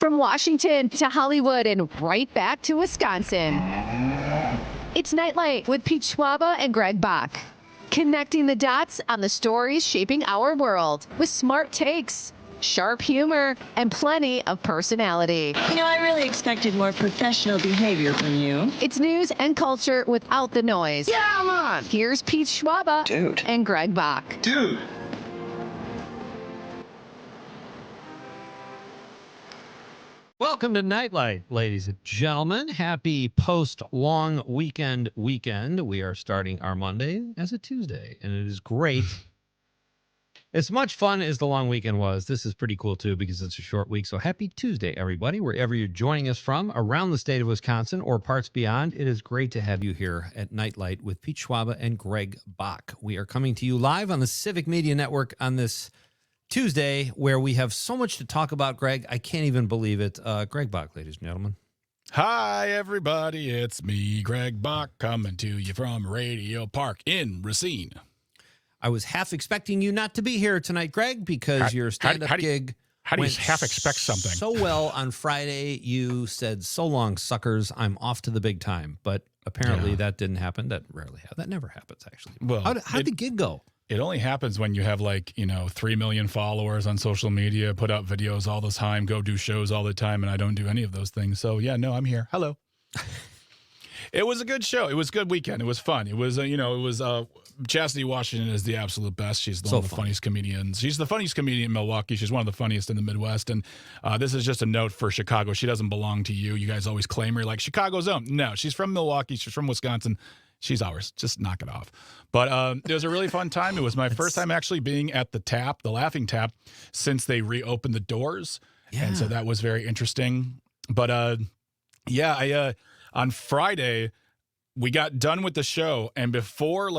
From Washington to Hollywood and right back to Wisconsin. It's Nightlight with Pete Schwaba and Greg Bach. Connecting the dots on the stories shaping our world with smart takes, sharp humor, and plenty of personality. You know, I really expected more professional behavior from you. It's news and culture without the noise. Yeah, man! Here's Pete Schwaba and Greg Bach. Dude! Welcome to Nightlight, ladies and gentlemen. Happy post-long weekend. We are starting our Monday as a Tuesday, and it is great. As much fun as the long weekend was, this is pretty cool, too, because it's a short week. So happy Tuesday, everybody, wherever you're joining us from, around the state of Wisconsin or parts beyond. It is great to have you here at Nightlight with Pete Schwaba and Greg Bach. We are coming to you live on the Civic Media Network on this Tuesday, where we have so much to talk about, Greg. I can't even believe it. Greg Bach, ladies and gentlemen. Hi, everybody. It's me, Greg Bach, coming to you from Radio Park in Racine. I was half expecting you not to be here tonight, Greg, because your stand-up gig How do you half expect something? So well on Friday, you said, "So long, suckers. I'm off to the big time." But apparently that didn't happen. That rarely happens. That never happens, actually. Well, how did the gig go? It only happens when you have 3 million followers on social media, put out videos all the time, go do shows all the time, and I don't do any of those things. So yeah, no, I'm here. Hello. It was a good show. It was a good weekend. It was fun. It was, Chastity Washington is the absolute best. She's one of the funniest comedians. She's the funniest comedian in Milwaukee. She's one of the funniest in the Midwest. And this is just a note for Chicago. She doesn't belong to you. You guys always claim her like Chicago's own. No, she's from Milwaukee. She's from Wisconsin. She's ours. Just knock it off. But it was a really fun time. It was my first time actually being at the Tap, the Laughing Tap, since they reopened the doors. Yeah. And so that was very interesting. But on Friday, we got done with the show, and before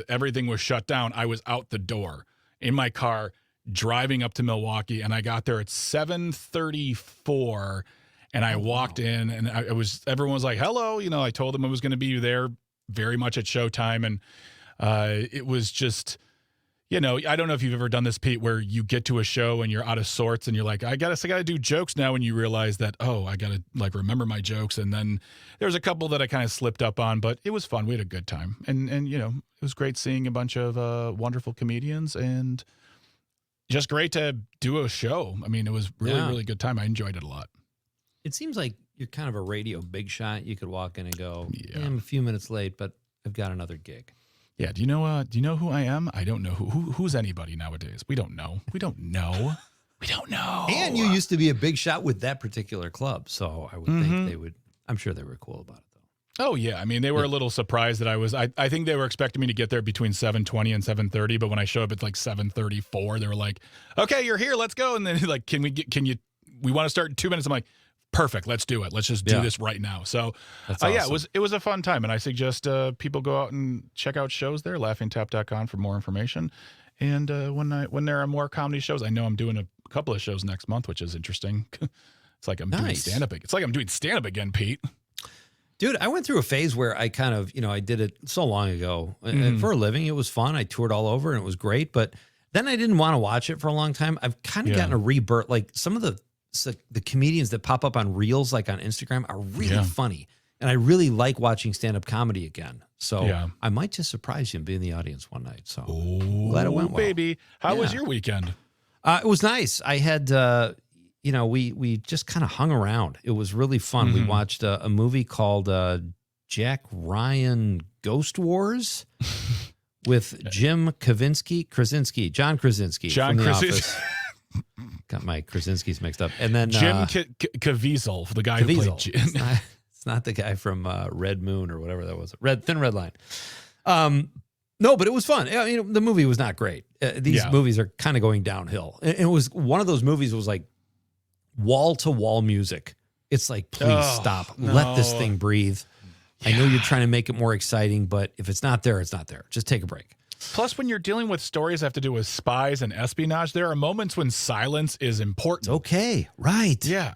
everything was shut down, I was out the door in my car driving up to Milwaukee, and I got there at 7:34, and I walked in, and everyone was like, "Hello," I told them I was going to be there very much at showtime, and it was just. I don't know if you've ever done this, Pete, where you get to a show and you're out of sorts and you're like, I gotta do jokes now, and you realize that, I gotta remember my jokes. And then there's a couple that I kind of slipped up on, but it was fun. We had a good time. And it was great seeing a bunch of wonderful comedians and just great to do a show. I mean, it was really, really good time. I enjoyed it a lot. It seems like you're kind of a radio big shot. You could walk in and go, I'm a few minutes late, but I've got another gig. Yeah. Do you know who I am? I don't know who's anybody nowadays. We don't know. We don't know. And you used to be a big shot with that particular club, so I would think they would. I'm sure they were cool about it, though. Oh yeah, I mean they were a little surprised that I was. I think they were expecting me to get there between 7:20 and 7:30, but when I showed up at 7:34, they were like, "Okay, you're here. Let's go." And then we want to start in 2 minutes. I'm like, perfect. Let's do it. Let's just do this right now. So, awesome. It was a fun time, and I suggest people go out and check out shows there. LaughingTap.com for more information. And when there are more comedy shows, I know I'm doing a couple of shows next month, which is interesting. It's like I'm doing stand-up. It's like I'm doing stand-up again, Pete. Dude, I went through a phase where I kind of, I did it so long ago for a living. It was fun. I toured all over, and it was great. But then I didn't want to watch it for a long time. I've kind of gotten a rebirth. Like some of the comedians that pop up on Reels, like on Instagram, are really funny. And I really like watching stand-up comedy again. So I might just surprise you and be in the audience one night. So glad it went well. Baby. How was your weekend? It was nice. I had, we just kind of hung around. It was really fun. We watched a movie called Jack Ryan Ghost Wars with John Krasinski from The Office. Got my Krasinski's mixed up. And then Jim Caviezel, the guy who played Jim. It's not the guy from Red Moon or whatever that was. Thin Red Line. No, but it was fun. I mean, the movie was not great. These movies are kind of going downhill. And it was one of those movies that was like wall-to-wall music. It's like, please stop. No. Let this thing breathe. Yeah. I know you're trying to make it more exciting, but if it's not there, it's not there. Just take a break. Plus, when you're dealing with stories that have to do with spies and espionage, there are moments when silence is important. It's okay. Right. Yeah.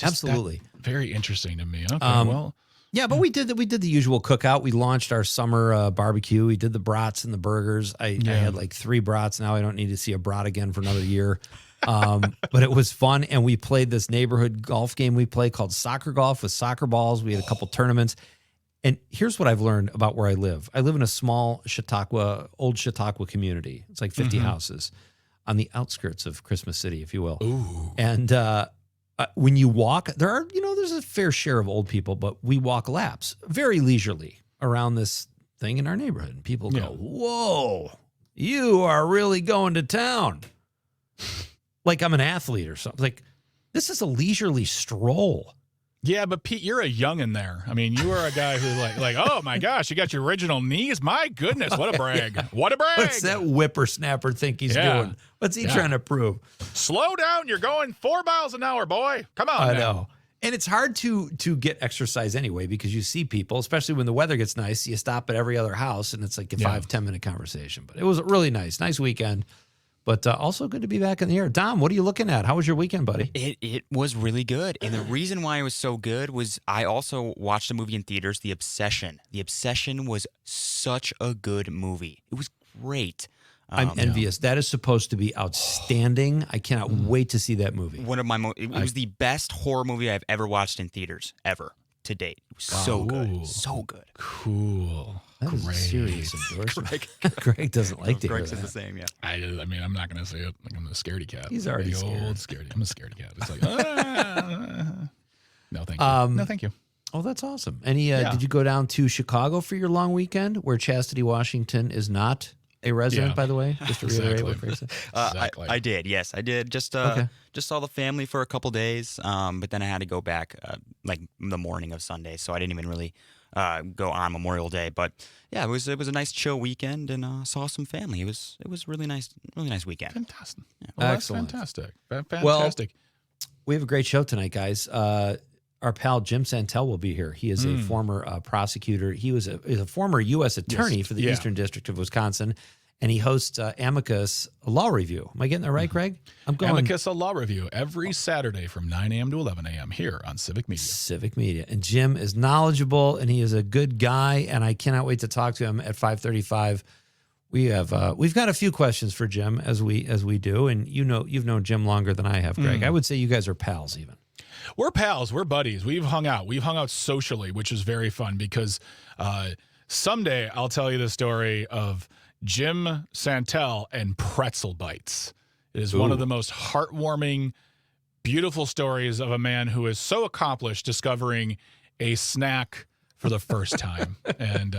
Absolutely. Very interesting to me. Okay, yeah, but we did the usual cookout. We launched our summer barbecue. We did the brats and the burgers. I had like 3 brats. Now I don't need to see a brat again for another year. But it was fun, and we played this neighborhood golf game we play called soccer golf with soccer balls. We had a couple tournaments. And here's what I've learned about where I live. I live in a small old Chautauqua community. It's like 50 houses on the outskirts of Christmas City, if you will. Ooh. And when you walk, there's a fair share of old people, but we walk laps very leisurely around this thing in our neighborhood. And people go, whoa, you are really going to town. Like I'm an athlete or something. Like, this is a leisurely stroll. Yeah, but Pete, you're a youngin' there. I mean, you are a guy who like, oh my gosh, you got your original knees. My goodness, what a brag! What a brag! What's that whippersnapper think he's doing? What's he trying to prove? Slow down! You're going 4 miles an hour, boy. Come on! I know. And it's hard to get exercise anyway because you see people, especially when the weather gets nice. You stop at every other house, and it's like a 5-10 minute conversation. But it was really nice weekend. But also good to be back in the air. Dom, what are you looking at? How was your weekend, buddy? It was really good. And the reason why it was so good was I also watched a movie in theaters, The Obsession. The Obsession was such a good movie. It was great. I'm envious. That is supposed to be outstanding. I cannot wait to see that movie. One of my it was the best horror movie I've ever watched in theaters, ever, to date. It was so good. So good. Cool. That is a serious endorsement. Greg doesn't like to hear Greg says that. the same, yeah. I mean, I'm not going to say it. Like, I'm a scaredy cat. He's already Big scared. Old scaredy. I'm a scaredy cat. It's like, no, thank you. No, thank you. Oh, that's awesome. Did you go down to Chicago for your long weekend where Chastity Washington is not a resident, by the way? Just to reiterate what Greg said. Exactly. I did, yes. I did. Just saw the family for a couple days, but then I had to go back like the morning of Sunday, so I didn't even really go on Memorial Day. But yeah, it was a nice chill weekend and saw some family. It was really nice weekend. Fantastic. Yeah. Well, that's Excellent. fantastic. Well, Fantastic. we have a great show tonight, guys. Our pal Jim Santel will be here. He is a former prosecutor. He is a former U.S. attorney for the Eastern District of Wisconsin, and he hosts Amicus Law Review. Am I getting that right, Greg? I'm going Amicus Law Review every Saturday from 9 a.m. to 11 a.m. here on Civic Media. Civic Media. And Jim is knowledgeable, and he is a good guy, and I cannot wait to talk to him at 5:35. We've got a few questions for Jim as we do, and you've known Jim longer than I have, Greg. I would say you guys are pals even. We're pals. We're buddies. We've hung out. We've hung out socially, which is very fun because someday I'll tell you the story of Jim Santel and pretzel bites. It is one of the most heartwarming, beautiful stories of a man who is so accomplished discovering a snack for the first time. And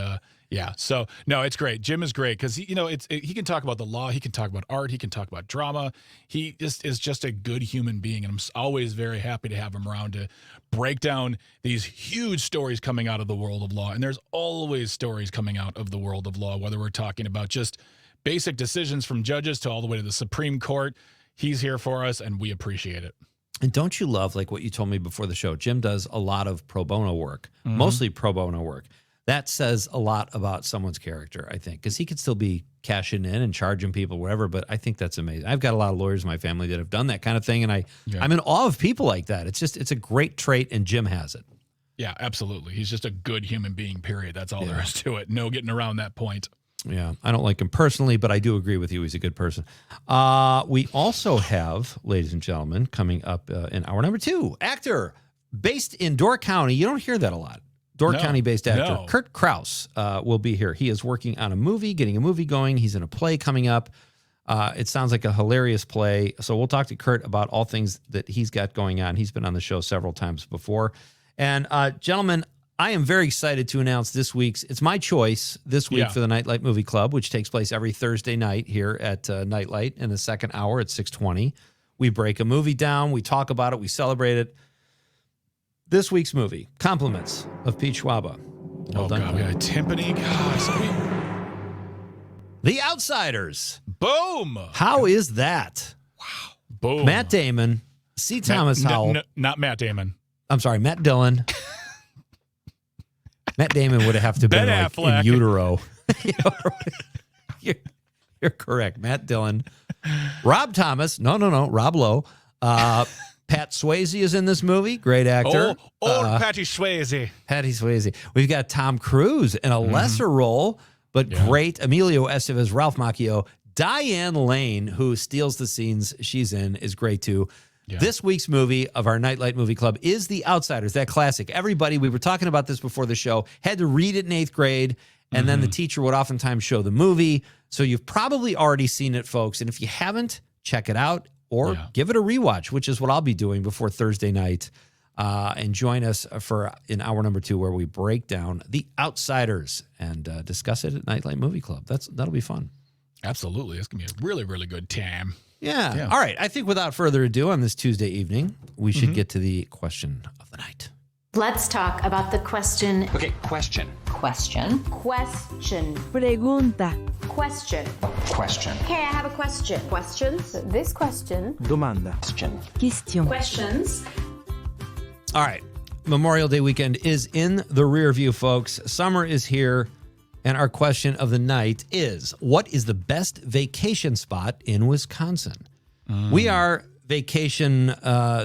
so no, it's great. Jim is great because he can talk about the law, he can talk about art, he can talk about drama. He just is just a good human being, and I'm always very happy to have him around to break down these huge stories coming out of the world of law. And there's always stories coming out of the world of law, whether we're talking about just basic decisions from judges to all the way to the Supreme Court. He's here for us, and we appreciate it. And don't you love, like what you told me before the show, Jim does a lot of pro bono work, mostly pro bono work. That says a lot about someone's character, I think, because he could still be cashing in and charging people, whatever, but I think that's amazing. I've got a lot of lawyers in my family that have done that kind of thing, and I'm in awe of people like that. It's a great trait, and Jim has it. Yeah, absolutely. He's just a good human being, period. That's all there is to it. No getting around that point. Yeah, I don't like him personally, but I do agree with you. He's a good person. We also have, ladies and gentlemen, coming up in hour number 2, actor based in Door County. You don't hear that a lot. Door County-based actor Kurt Krause will be here. He is working on a movie, getting a movie going. He's in a play coming up. It sounds like a hilarious play. So we'll talk to Kurt about all things that he's got going on. He's been on the show several times before. And gentlemen, I am very excited to announce it's my choice this week for the Nightlight Movie Club, which takes place every Thursday night here at Nightlight in the second hour at 6:20. We break a movie down. We talk about it. We celebrate it. This week's movie, Compliments of Pete Schwaba. Well done, God, we got a timpani. The Outsiders. Boom. How is that? Wow. Boom. Matt Damon, C. Thomas Howell. Not Matt Damon. I'm sorry, Matt Dillon. Matt Damon would have to be Ben like Affleck. in utero. You're correct. Matt Dillon. Rob Thomas. No. Rob Lowe. Pat Swayze is in this movie. Great actor. Old Patty Swayze. Patty Swayze. We've got Tom Cruise in a lesser role, but great. Emilio Estevez, Ralph Macchio, Diane Lane, who steals the scenes she's in, is great too. Yeah. This week's movie of our Nightlight Movie Club is The Outsiders, that classic. Everybody, we were talking about this before the show, had to read it in 8th grade, and then the teacher would oftentimes show the movie. So you've probably already seen it, folks. And if you haven't, check it out or give it a rewatch, which is what I'll be doing before Thursday night. And join us in hour number 2, where we break down The Outsiders and discuss it at Nightlight Movie Club. That'll be fun. Absolutely. It's going to be a really, really good time. Yeah. All right. I think without further ado, on this Tuesday evening, we should get to the question of the night. Let's talk about the question. Okay, question. Question. Pregunta. Question. Question. Hey, I have a question. Questions? This question. Domanda. Question. Questions. All right. Memorial Day weekend is in the rear view, folks. Summer is here. And our question of the night is, what is the best vacation spot in Wisconsin? We are vacation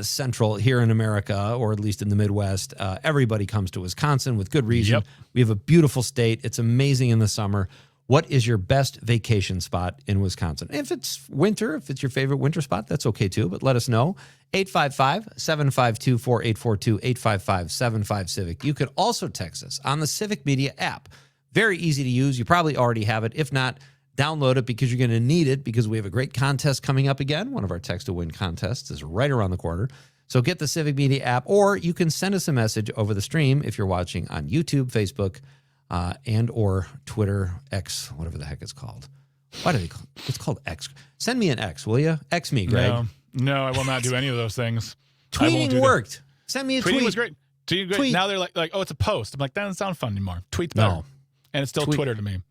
central here in America, or at least in the Midwest. Everybody comes to Wisconsin with good reason. Yep. We have a beautiful state. It's amazing in the summer. What is your best vacation spot in Wisconsin? If it's winter, if it's your favorite winter spot, that's okay too, but let us know. 855-752-4842, 855-75-CIVIC. You could also text us on the Civic Media app. Very easy to use. You probably already have it. If not, download it because you're going to need it, because we have a great contest coming up again. One of our Text to Win contests is right around the corner. So get the Civic Media app, or you can send us a message over the stream if you're watching on YouTube, Facebook, and or Twitter, X, whatever the heck it's called. Why do they call it? It's called X. Send me an X, will you? X me, Greg. No, I will not do any of those things. Tweeting worked. Send me a tweet. Tweeting was great. Tweet. Now they're like, oh, it's a post. I'm like, that doesn't sound fun anymore. Tweet's better. No. And it's still Twitter to me.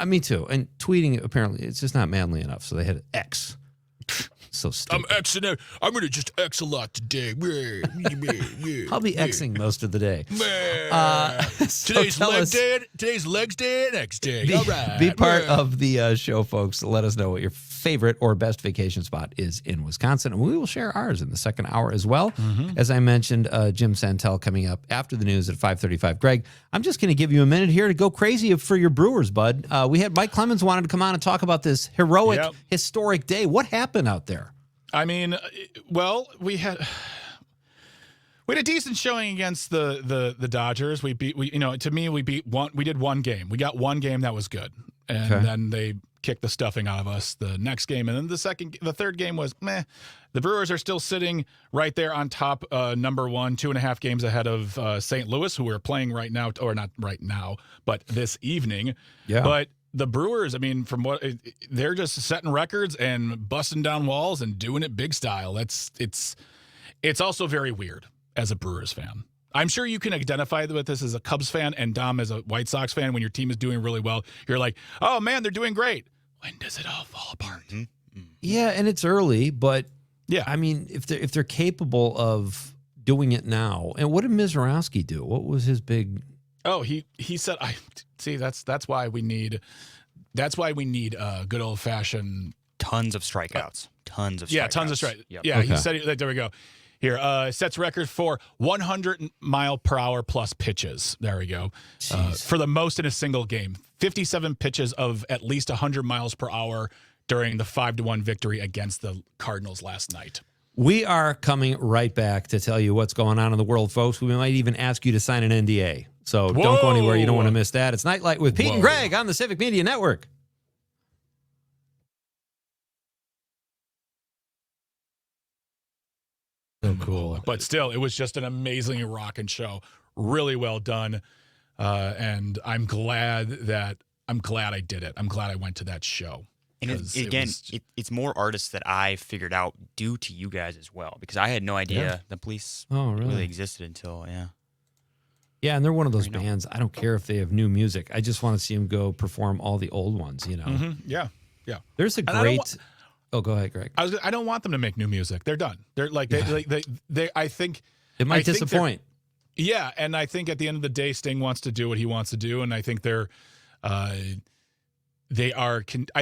Me too. And tweeting, apparently, it's just not manly enough. So they had X. So stupid. I'm Xing out. I'm going to just X a lot today. I'll be Xing most of the day. Today's legs day and X day. All right. Be part of the show, folks. Let us know what your favorite or best vacation spot is in Wisconsin. And we will share ours in the second hour as well. As I mentioned, Jim Santel coming up after the news at 5:35. Greg, I'm just going to give you a minute here to go crazy for your Brewers, bud. We had Mike Clemens wanted to come on and talk about this heroic, historic day. What happened out there? I mean, well, we had a decent showing against the Dodgers. We did one game. We got one game that was good, and then they kicked the stuffing out of us the next game. And then the third game was meh. The Brewers are still sitting right there on top, number 1, 2.5 games ahead of St. Louis, who we're playing right now, or not right now, but this evening. Yeah. But the Brewers, I mean, they're just setting records and busting down walls and doing it big style. It's also very weird as a Brewers fan. I'm sure you can identify with this as a Cubs fan and Dom as a White Sox fan. When your team is doing really well, you're like, oh man, they're doing great. When does it all fall apart? Yeah, and it's early, but yeah, I mean, if they're capable of doing it now, and what did Mizorowski do? What was his big? Oh, he said, I see. That's why we need good old fashioned tons of strikeouts. Tons of strikeouts. Yeah, tons of strikeouts. Yep. Yeah, okay. He said it. There we go. Here, sets record for 100 mile per hour plus pitches. There we go. For the most in a single game. 57 pitches of at least 100 miles per hour during the 5-1 victory against the Cardinals last night. We are coming right back to tell you what's going on in the world, folks. We might even ask you to sign an NDA. So don't go anywhere. You don't want to miss that. It's Nightlight with Pete and Greg on the Civic Media Network. So cool. But still, it was just an amazing rockin' show. Really well done. And I'm glad I did it. I'm glad I went to that show. And it's more artists that I figured out due to you guys as well, because I had no idea the Police really existed until, Yeah, and they're one of those bands. I don't care if they have new music. I just want to see them go perform all the old ones, you know? Mm-hmm. Yeah. There's a great... Oh, go ahead, Greg. I don't want them to make new music. They're done. They're like, they I think... It might disappoint. Yeah, and I think at the end of the day, Sting wants to do what he wants to do, and I think I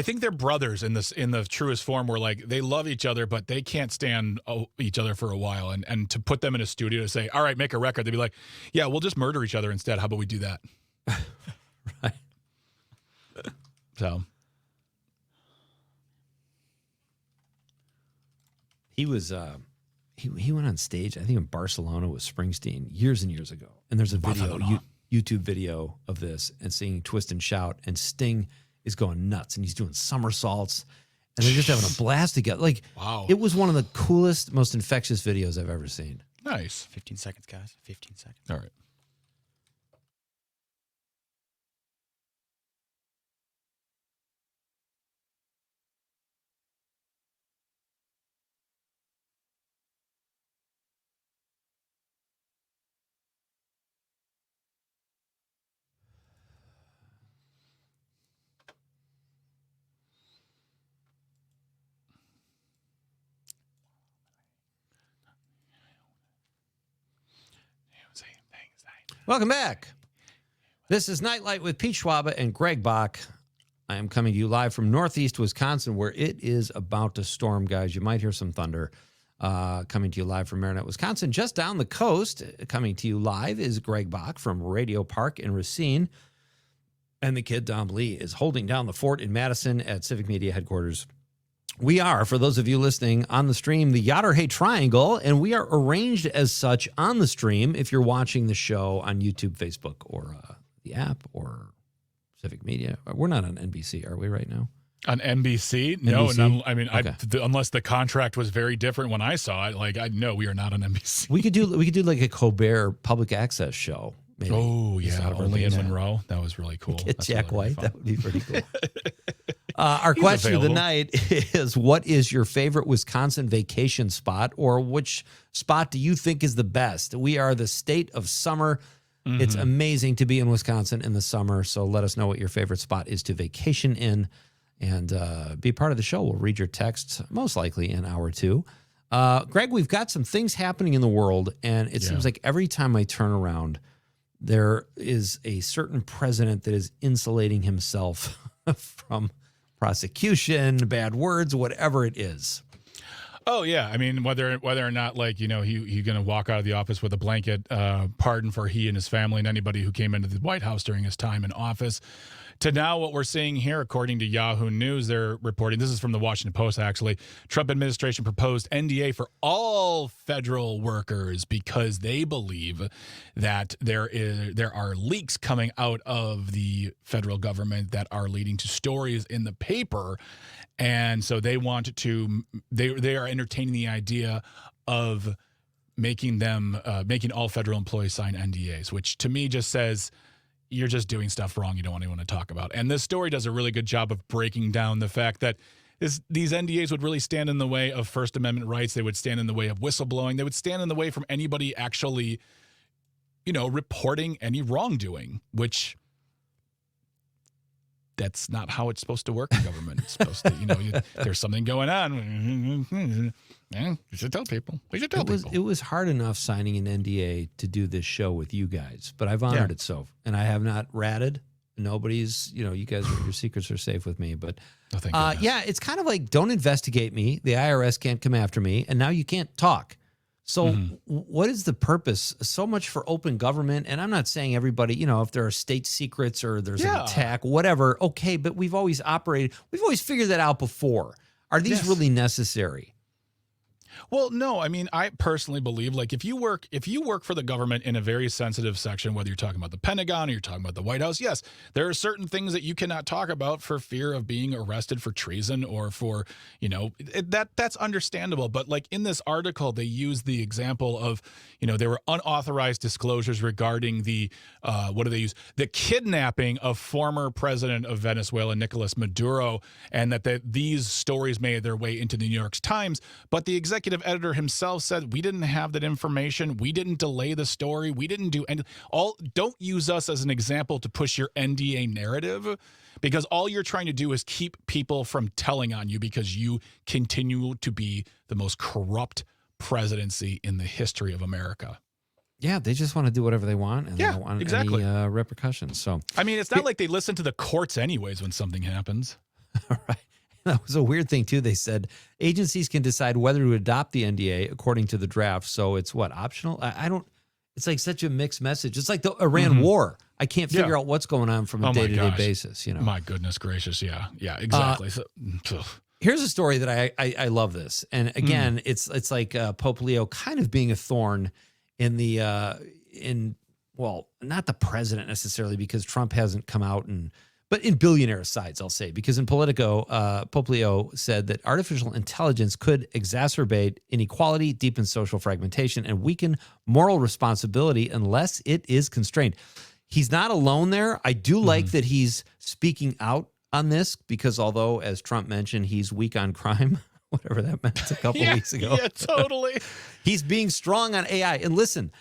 think they're brothers in the truest form, where like they love each other, but they can't stand each other for a while. And to put them in a studio to say, all right, make a record, they'd be like, yeah, we'll just murder each other instead. How about we do that? Right. So. He was he went on stage, I think in Barcelona with Springsteen years and years ago. And there's a video, YouTube video of this and singing Twist and Shout, and Sting is going nuts and he's doing somersaults and they're just having a blast together. Like, wow. It was one of the coolest, most infectious videos I've ever seen. Nice. 15 seconds, guys. 15 seconds. All right. Welcome back. This is Nightlight with Pete Schwaba and Greg Bach. I am coming to you live from Northeast Wisconsin, where it is about to storm, guys. You might hear some thunder. Coming to you live from Marinette, Wisconsin. Just down the coast, coming to you live, is Greg Bach from Radio Park in Racine. And the kid, Dom Lee, is holding down the fort in Madison at Civic Media headquarters. We are, for those of you listening on the stream, the Yotterhay Triangle, and we are arranged as such on the stream if you're watching the show on YouTube, Facebook, or the app, or Civic Media. We're not on NBC, are we, right now? On NBC? No, NBC? I mean, Okay. unless the contract was very different when I saw it, like, I know we are not on NBC. We could do like a Colbert public access show. Maybe. Oh, Is yeah, that only in yeah. Monroe. That was really cool. Get That's Jack really White. fun. That would be pretty cool. Our He's question of the available. night is, what is your favorite Wisconsin vacation spot, or which spot do you think is the best? We are the state of summer. Mm-hmm. It's amazing to be in Wisconsin in the summer, so let us know what your favorite spot is to vacation in, and be part of the show. We'll read your texts, most likely in hour two. Greg, we've got some things happening in the world, and it seems like every time I turn around, there is a certain president that is insulating himself from prosecution, bad words, whatever it is. Oh yeah, I mean whether or not, like, you know, he going to walk out of the office with a blanket pardon for he and his family and anybody who came into the White House during his time in office, to now what we're seeing here, according to Yahoo News, they're reporting, this is from the Washington Post actually, Trump administration proposed NDA for all federal workers because they believe that there are leaks coming out of the federal government that are leading to stories in the paper. And so they want to, they are entertaining the idea of making all federal employees sign NDAs, which to me just says you're just doing stuff wrong you don't want anyone to talk about. And this story does a really good job of breaking down the fact that these NDAs would really stand in the way of First Amendment rights. They would stand in the way of whistleblowing. They would stand in the way from anybody actually, you know, reporting any wrongdoing, which that's not how it's supposed to work in government. It's supposed to, you know, there's something going on. Yeah, you should tell people. We should tell people. It was hard enough signing an NDA to do this show with you guys, but I've honored it so. And I have not ratted. Nobody's, you know, you guys, your secrets are safe with me. But yeah, it's kind of like, don't investigate me. The IRS can't come after me. And now you can't talk. So what is the purpose? So much for open government. And I'm not saying everybody, you know, if there are state secrets or there's an attack, whatever. Okay. But we've always figured that out before. Are these really necessary? Well, no, I mean, I personally believe, like, if you work for the government in a very sensitive section, whether you're talking about the Pentagon or you're talking about the White House, yes, there are certain things that you cannot talk about for fear of being arrested for treason or for, you know, that's understandable. But like in this article, they use the example of, you know, there were unauthorized disclosures regarding the, what do they use? The kidnapping of former president of Venezuela, Nicolas Maduro, and that these stories made their way into the New York Times. But the executive editor himself said, we didn't have that information. We didn't delay the story. We didn't do any, don't use us as an example to push your NDA narrative, because all you're trying to do is keep people from telling on you because you continue to be the most corrupt presidency in the history of America. Yeah, they just want to do whatever they want, and they don't want any repercussions. So, I mean, it's not like they listen to the courts anyways when something happens. Right. That was a weird thing, too. They said agencies can decide whether to adopt the NDA according to the draft. So it's what, optional? I don't, it's like such a mixed message. It's like the Iran war. I can't figure out what's going on from a day-to-day basis, you know? My goodness gracious. Yeah, exactly. Here's a story that I love this. And again, it's like Pope Leo kind of being a thorn in the well, not the president necessarily, because Trump hasn't come out but in billionaire sides, I'll say, because in Politico, Pope Leo said that artificial intelligence could exacerbate inequality, deepen social fragmentation, and weaken moral responsibility unless it is constrained. He's not alone there. I do like that he's speaking out on this, because although, as Trump mentioned, he's weak on crime, whatever that meant a couple weeks ago. Yeah, totally. He's being strong on AI. And listen,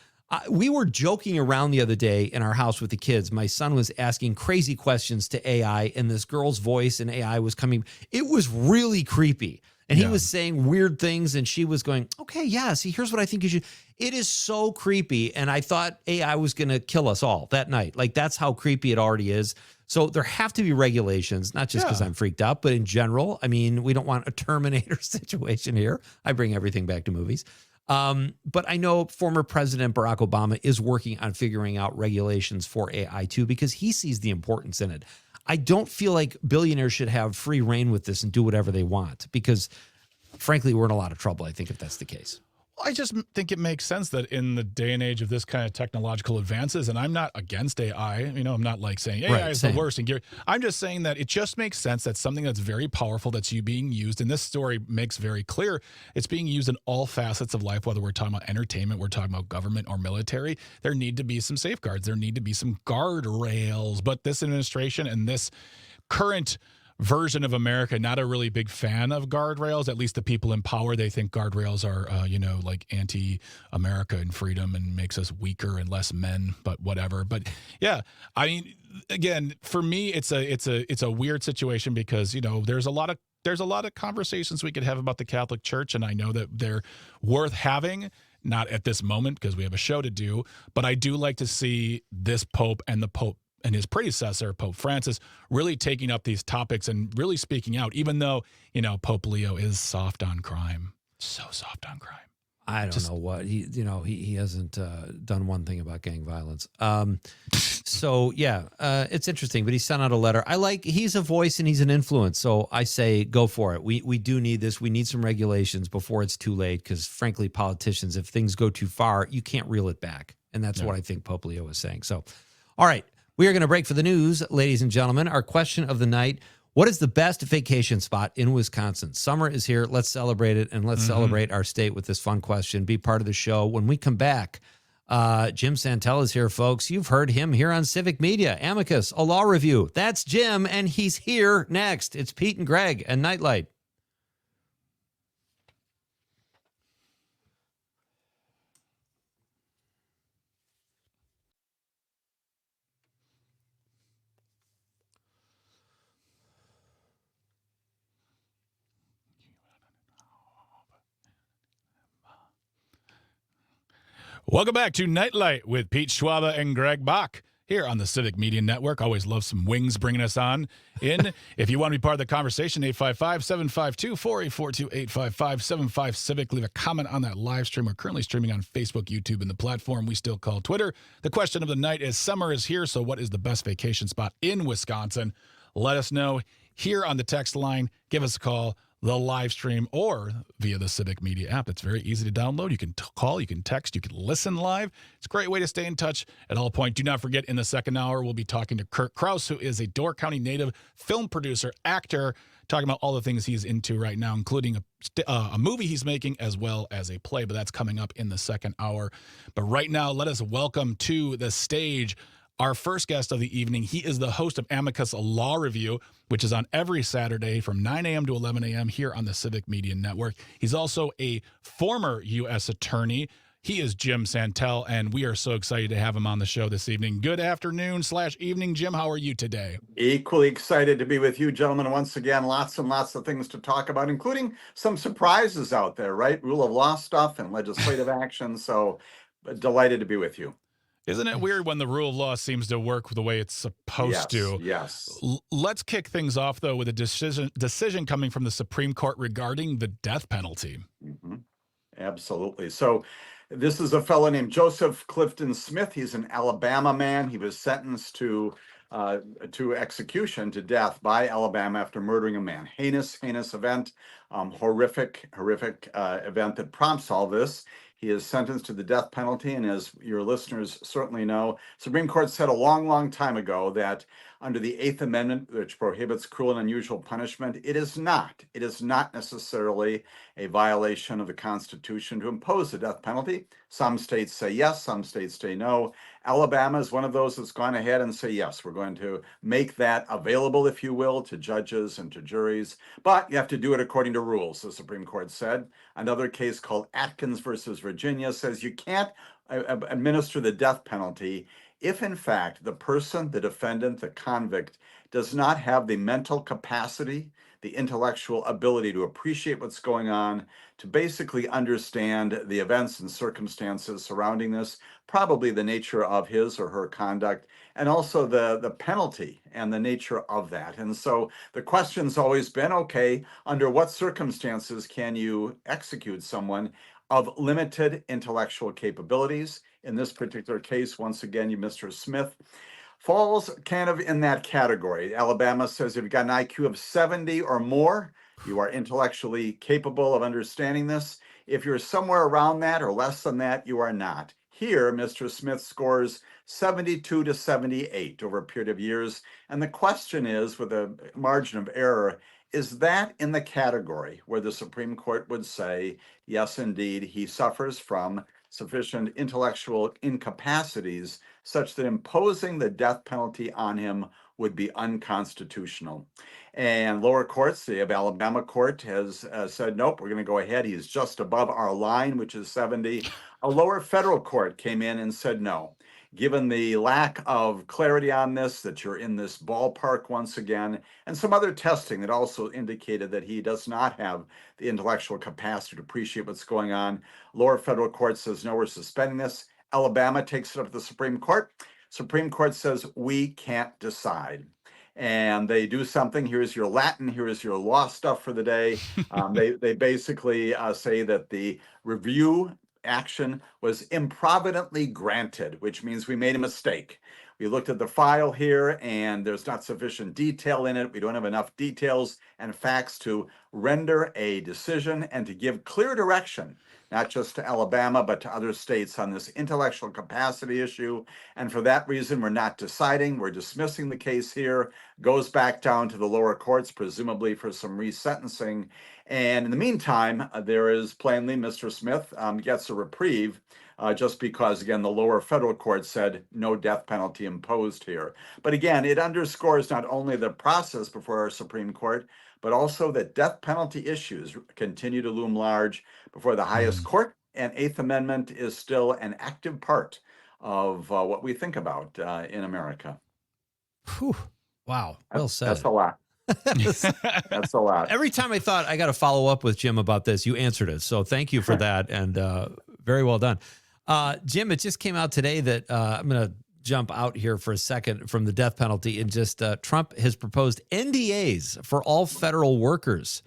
we were joking around the other day in our house with the kids. My son was asking crazy questions to AI, and this girl's voice in AI was coming. It was really creepy. And he was saying weird things, and she was going, okay, yeah, see, here's what I think you should. It is so creepy. And I thought AI was going to kill us all that night. Like, that's how creepy it already is. So there have to be regulations, not just because I'm freaked out, but in general. I mean, we don't want a Terminator situation here. I bring everything back to movies. But I know former President Barack Obama is working on figuring out regulations for AI too, because he sees the importance in it. I don't feel like billionaires should have free reign with this and do whatever they want, because frankly, we're in a lot of trouble, I think, if that's the case. I just think it makes sense that in the day and age of this kind of technological advances, and I'm not against AI, I'm not like saying AI is the worst. I'm just saying that it just makes sense that something that's very powerful that's being used, and this story makes very clear, it's being used in all facets of life, whether we're talking about entertainment, we're talking about government or military. There need to be some safeguards. There need to be some guardrails. But this administration and this current version of America, not a really big fan of guardrails. At least the people in power, they think guardrails are, like anti-America and freedom and makes us weaker and less men. But whatever. But yeah, I mean, again, for me, it's a weird situation because there's a lot of conversations we could have about the Catholic Church, and I know that they're worth having. Not at this moment because we have a show to do, but I do like to see this Pope and the Pope and his predecessor, Pope Francis, really taking up these topics and really speaking out, even though, Pope Leo is soft on crime. So soft on crime. I don't know what he hasn't done one thing about gang violence. So yeah, it's interesting, but he sent out a letter. He's a voice and he's an influence. So I say, go for it. We do need this. We need some regulations before it's too late. Cause frankly, politicians, if things go too far, you can't reel it back. And that's what I think Pope Leo is saying. So, all right. We are going to break for the news, ladies and gentlemen. Our question of the night: what is the best vacation spot in Wisconsin? Summer is here. Let's celebrate it, and let's celebrate our state with this fun question. Be part of the show. When we come back, Jim Santel is here, folks. You've heard him here on Civic Media. Amicus, a law review. That's Jim, and he's here next. It's Pete and Greg and Nightlight. Welcome back to Nightlight with Pete Schwaba and Greg Bach here on the Civic Media Network. Always love some wings bringing us on in. If you want to be part of the conversation, 855-752-4842, 855-75-CIVIC. Leave a comment on that live stream. We're currently streaming on Facebook, YouTube, and the platform we still call Twitter. The question of the night is, summer is here, so what is the best vacation spot in Wisconsin? Let us know here on the text line. Give us a call, the live stream, or via the Civic Media app. It's very easy to download. You can call, you can text, you can listen live. It's a great way to stay in touch at all points. Do not forget, in the second hour, we'll be talking to Kurt Krause, who is a Door County native, film producer, actor, talking about all the things he's into right now, including a movie he's making as well as a play, but that's coming up in the second hour. But right now, let us welcome to the stage our first guest of the evening. He is the host of Amicus, a law review, which is on every Saturday from 9 a.m. to 11 a.m. here on the Civic Media Network. He's also a former U.S. attorney. He is Jim Santel, and we are so excited to have him on the show this evening. Good afternoon/evening, Jim. How are you today? Equally excited to be with you, gentlemen. Once again, lots and lots of things to talk about, including some surprises out there, right? Rule of law stuff and legislative action. So delighted to be with you. Isn't it weird when the rule of law seems to work the way it's supposed to? Yes. Let's kick things off, though, with a decision coming from the Supreme Court regarding the death penalty. Mm-hmm. Absolutely. So this is a fellow named Joseph Clifton Smith. He's an Alabama man. He was sentenced to to execution, to death by Alabama after murdering a man. Heinous, heinous event, horrific event that prompts all this. He is sentenced to the death penalty, and as your listeners certainly know, Supreme Court said a long, long time ago that under the Eighth Amendment, which prohibits cruel and unusual punishment, it is not necessarily a violation of the Constitution to impose the death penalty. Some states say yes, some states say no. Alabama is one of those that's gone ahead and say, yes, we're going to make that available, if you will, to judges and to juries, but you have to do it according to rules, the Supreme Court said. Another case called Atkins versus Virginia says you can't administer the death penalty if, in fact, the person, the defendant, the convict, does not have the mental capacity, the intellectual ability to appreciate what's going on, to basically understand the events and circumstances surrounding this, probably the nature of his or her conduct, and also the penalty and the nature of that. And so the question's always been, okay, under what circumstances can you execute someone of limited intellectual capabilities? In this particular case, once again, Mr. Smith falls kind of in that category. Alabama says if you've got an IQ of 70 or more, you are intellectually capable of understanding this. If you're somewhere around that or less than that, you are not. Here, Mr. Smith scores 72 to 78 over a period of years. And the question is, with a margin of error, is that in the category where the Supreme Court would say, yes, indeed, he suffers from sufficient intellectual incapacities such that imposing the death penalty on him would be unconstitutional? And lower courts, the Alabama court has said, nope, we're going to go ahead. He's just above our line, which is 70. A lower federal court came in and said, no. Given the lack of clarity on this, that you're in this ballpark once again, and some other testing that also indicated that he does not have the intellectual capacity to appreciate what's going on, lower federal court says, no, we're suspending this. Alabama takes it up to the Supreme Court. Supreme Court says, we can't decide. And they do something. Here's your Latin, here's your law stuff for the day. They basically say that the review action was improvidently granted, which means we made a mistake. We looked at the file here and there's not sufficient detail in it. We don't have enough details and facts to render a decision and to give clear direction, not just to Alabama, but to other states on this intellectual capacity issue. And for that reason, we're not deciding. We're dismissing the case here, goes back down to the lower courts, presumably for some resentencing. And in the meantime, there is plainly Mr. Smith gets a reprieve just because, again, the lower federal court said no death penalty imposed here. But again, it underscores not only the process before our Supreme Court, but also that death penalty issues continue to loom large before the highest court, and Eighth Amendment is still an active part of what we think about in America. Whew. Wow. Well said. That's a lot. That's a lot. Every time I thought I got to follow up with Jim about this, you answered it. So thank you for that. And very well done. Jim, it just came out today that I'm going to jump out here for a second from the death penalty and just Trump has proposed NDAs for all federal workers.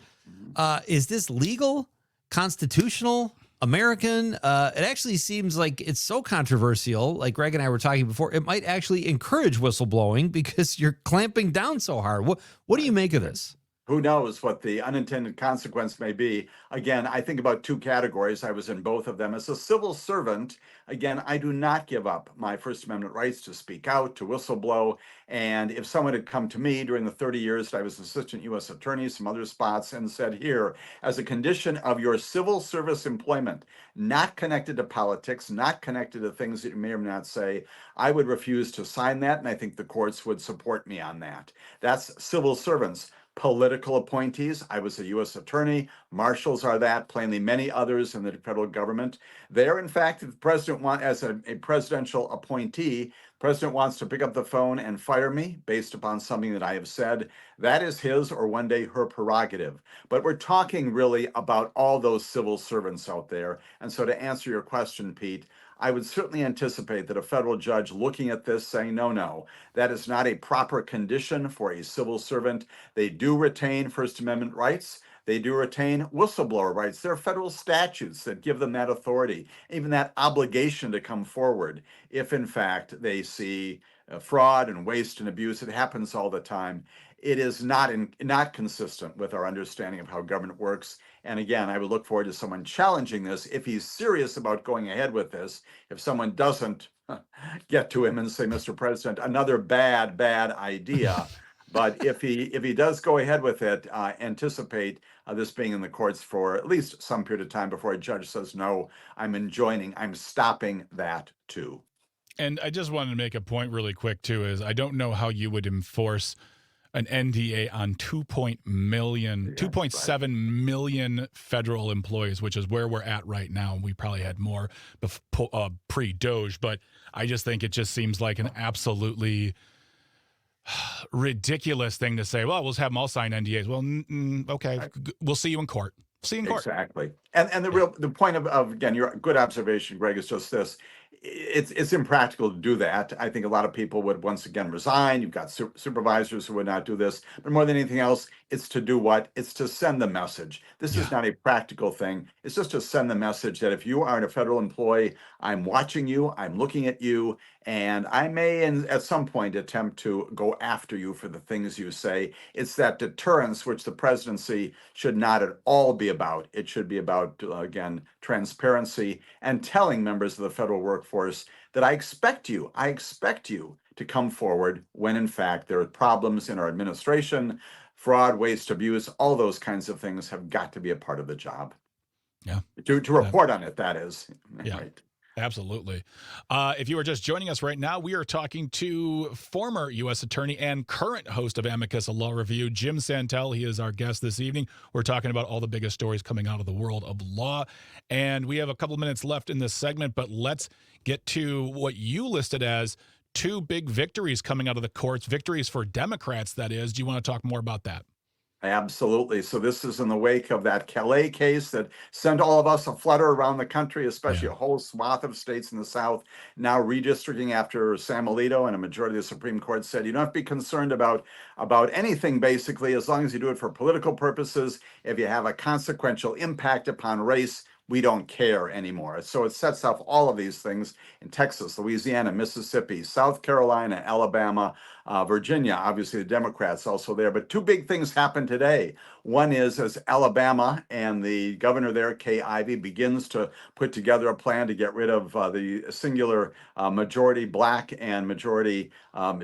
Is this legal, constitutional, American? It actually seems like it's so controversial. Like Greg and I were talking before, it might actually encourage whistleblowing because you're clamping down so hard. What do you make of this? Who knows what the unintended consequence may be? Again, I think about two categories. I was in both of them. As a civil servant, again, I do not give up my First Amendment rights to speak out, to whistleblow. And if someone had come to me during the 30 years that I was assistant U.S. attorney, some other spots, and said, here, as a condition of your civil service employment, not connected to politics, not connected to things that you may or may not say, I would refuse to sign that. And I think the courts would support me on that. That's civil servants. Political appointees. I was a U.S. attorney. Marshals are that, plainly many others in the federal government. There, in fact, if the president as a presidential appointee, president wants to pick up the phone and fire me based upon something that I have said, that is his or one day her prerogative. But we're talking really about all those civil servants out there. And so to answer your question, Pete, I would certainly anticipate that a federal judge looking at this saying, no, that is not a proper condition for a civil servant. They do retain First Amendment rights. They do retain whistleblower rights. There are federal statutes that give them that authority, even that obligation to come forward if, in fact, they see fraud and waste and abuse. It happens all the time. It is not consistent with our understanding of how government works. And again, I would look forward to someone challenging this if he's serious about going ahead with this. If someone doesn't get to him and say, Mr. President, another bad idea. But if he does go ahead with it, anticipate this being in the courts for at least some period of time before a judge says, no, I'm stopping that too. And I just wanted to make a point really quick too, is I don't know how you would enforce an NDA on 2.7 million federal employees, which is where we're at right now. We probably had more pre-Doge, but I just think it just seems like an absolutely ridiculous thing to say. Well, we'll have them all sign NDAs. Well, okay, we'll see you in court. See you in court. Exactly. And the point of again, your good observation, Greg, is just this. It's impractical to do that. I think a lot of people would once again resign. You've got supervisors who would not do this. But more than anything else, it's to do what? It's to send the message. This is not a practical thing. It's just to send the message that if you are a federal employee, I'm watching you, I'm looking at you, and I may at some point attempt to go after you for the things you say. It's that deterrence which the presidency should not at all be about. It should be about, again, transparency and telling members of the federal workforce that I expect you to come forward when in fact there are problems in our administration, fraud, waste, abuse, all those kinds of things have got to be a part of the job. Yeah. To report on it, that is. Yeah. Right. Absolutely. If you are just joining us right now, we are talking to former U.S. Attorney and current host of Amicus, a law review, Jim Santel. He is our guest this evening. We're talking about all the biggest stories coming out of the world of law. And we have a couple minutes left in this segment, but let's get to what you listed as two big victories coming out of the courts, victories for Democrats, that is. Do you want to talk more about that? Absolutely. So this is in the wake of that Calais case that sent all of us a flutter around the country, especially a whole swath of states in the South, now redistricting after Sam Alito, and a majority of the Supreme Court said you don't have to be concerned about anything, basically, as long as you do it for political purposes. If you have a consequential impact upon race, we don't care anymore. So it sets off all of these things in Texas, Louisiana, Mississippi, South Carolina, Alabama, Virginia. Obviously, the Democrats also there. But two big things happened today. One is as Alabama and the governor there, Kay Ivey, begins to put together a plan to get rid of the singular majority Black and majority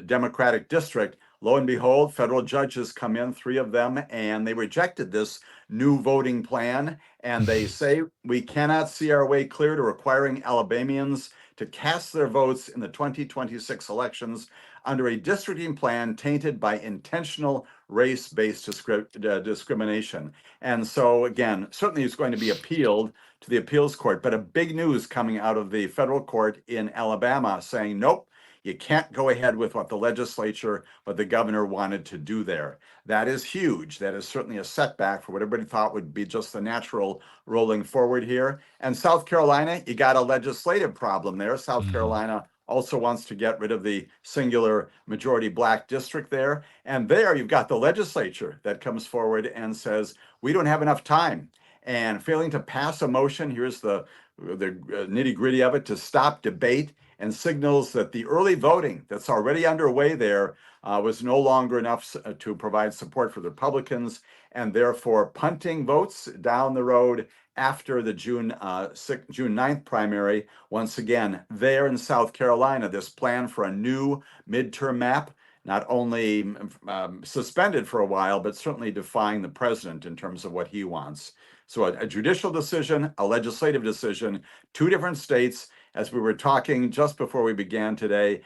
Democratic district. Lo and behold, federal judges come in, 3 of them, and they rejected this new voting plan. And they say, we cannot see our way clear to requiring Alabamians to cast their votes in the 2026 elections under a districting plan tainted by intentional race-based discrimination. And so, again, certainly it's going to be appealed to the appeals court, but a big news coming out of the federal court in Alabama saying, nope, you can't go ahead with what the legislature, what the governor wanted to do there. That is huge. That is certainly a setback for what everybody thought would be just the natural rolling forward here. And South Carolina, you got a legislative problem there. South Carolina also wants to get rid of the singular majority Black district there. And there you've got the legislature that comes forward and says, we don't have enough time. And failing to pass a motion, here's the nitty gritty of it, to stop debate, and signals that the early voting that's already underway there was no longer enough to provide support for the Republicans, and therefore punting votes down the road after the June 9th primary. Once again, there in South Carolina, this plan for a new midterm map, not only suspended for a while, but certainly defying the president in terms of what he wants. So a judicial decision, a legislative decision, 2 different states. As we were talking just before we began today,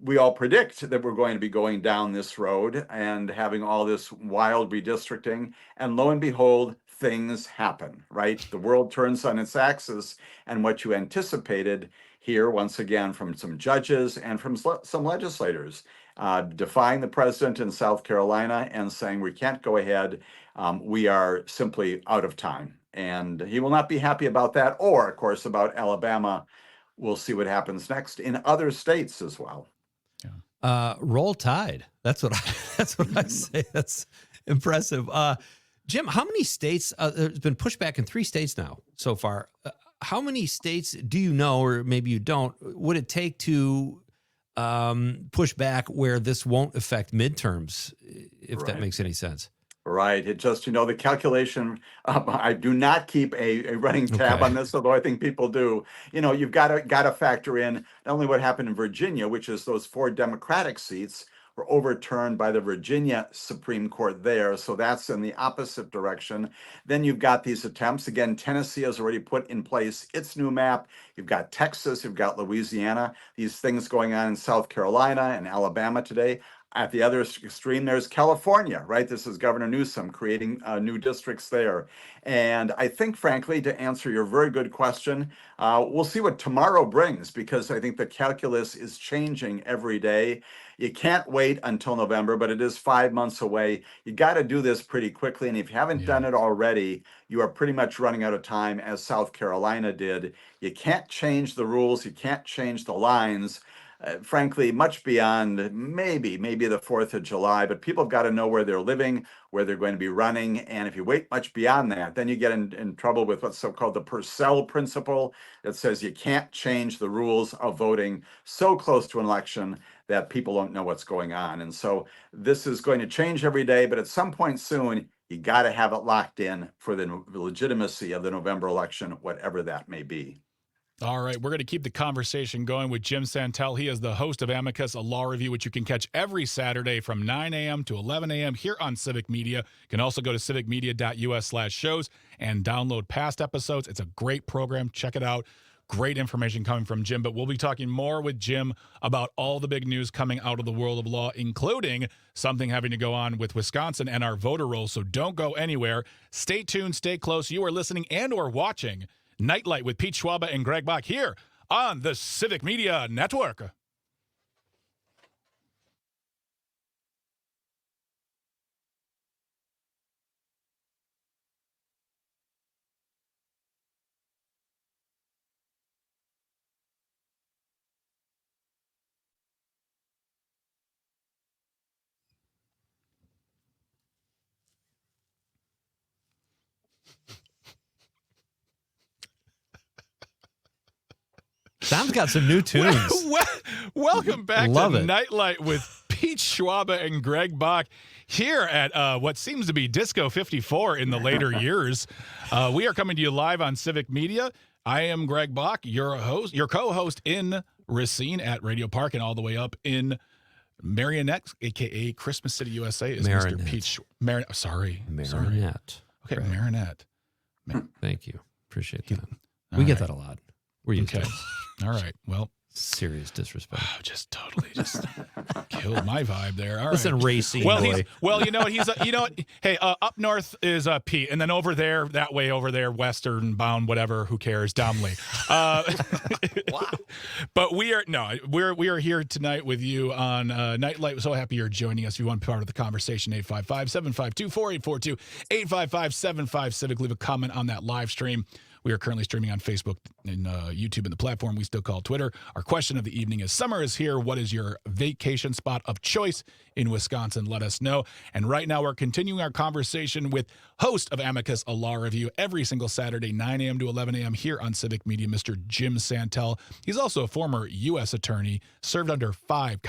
we all predict that we're going to be going down this road and having all this wild redistricting. And lo and behold, things happen, right? The world turns on its axis, and what you anticipated here, once again, from some judges and from some legislators, defying the president in South Carolina and saying we can't go ahead. We are simply out of time. And he will not be happy about that, or, of course, about Alabama. We'll see what happens next in other states as well. Roll Tide. That's what I say. That's impressive. Jim, how many states, there's been pushback in 3 states now so far. How many states do you know, or maybe you don't, would it take to push back where this won't affect midterms, if that makes any sense? Right. It just, the calculation, I do not keep a running tab on this, although I think people do. You've got to factor in not only what happened in Virginia, which is those 4 Democratic seats were overturned by the Virginia Supreme Court there. So that's in the opposite direction. Then you've got these attempts. Again, Tennessee has already put in place its new map. You've got Texas, you've got Louisiana, these things going on in South Carolina and Alabama today. At the other extreme, there's California, right? This is Governor Newsom creating new districts there. And I think, frankly, to answer your very good question, we'll see what tomorrow brings, because I think the calculus is changing every day. You can't wait until November, but it is 5 months away. You got to do this pretty quickly. And if you haven't done it already, you are pretty much running out of time, as South Carolina did. You can't change the rules. You can't change the lines. Frankly, much beyond maybe the 4th of July, but people have got to know where they're living, where they're going to be running. And if you wait much beyond that, then you get in trouble with what's so-called the Purcell principle that says you can't change the rules of voting so close to an election that people don't know what's going on. And so this is going to change every day, but at some point soon, you got to have it locked in for the legitimacy of the November election, whatever that may be. All right, we're going to keep the conversation going with Jim Santel. He is the host of Amicus, a law review, which you can catch every Saturday from 9 a.m. to 11 a.m. here on Civic Media. You can also go to civicmedia.us/shows and download past episodes. It's a great program. Check it out. Great information coming from Jim, but we'll be talking more with Jim about all the big news coming out of the world of law, including something having to go on with Wisconsin and our voter rolls. So don't go anywhere. Stay tuned. Stay close. You are listening and or watching Nightlight with Pete Schwaba and Greg Bach here on the Civic Media Network. Sam's got some new tunes. Welcome back Love to it. Nightlight with Pete Schwaba and Greg Bach here at what seems to be Disco 54 in the later years. We are coming to you live on Civic Media. I am Greg Bach, your host, your co-host in Racine at Radio Park, and all the way up in Marionette, a.k.a. Christmas City, USA, is Marinette. Mr. Pete Marinette. Okay, Correct. Marinette. Thank you. Appreciate that. We get that a lot. We're used to it. All right. Well, Serious disrespect. just totally killed my vibe there. All right. Listen, Racine Well, boy. you know what? Hey, up north is Pete, and then over there, that way over there, western bound, whatever. Who cares? Domley. Wow. But we are here tonight with you on Nightlight. We're so happy you're joining us. If you want to be part of the conversation, 855-752-4842, 855-75-CIVIC. Leave a comment on that live stream. We are currently streaming on Facebook and YouTube and the platform we still call Twitter. Our question of the evening is, summer is here. What is your vacation spot of choice in Wisconsin? Let us know. And right now we're continuing our conversation with host of Amicus, a law review, every single Saturday, 9 a.m. to 11 a.m. here on Civic Media, Mr. Jim Santel. He's also a former U.S. attorney, served under 5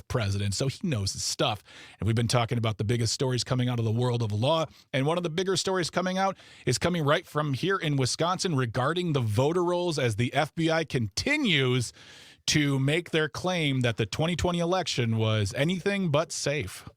presidents, so he knows his stuff. And we've been talking about the biggest stories coming out of the world of law. And one of the bigger stories coming out is coming right from here in Wisconsin regarding the voter rolls, as the FBI continues to make their claim that the 2020 election was anything but safe.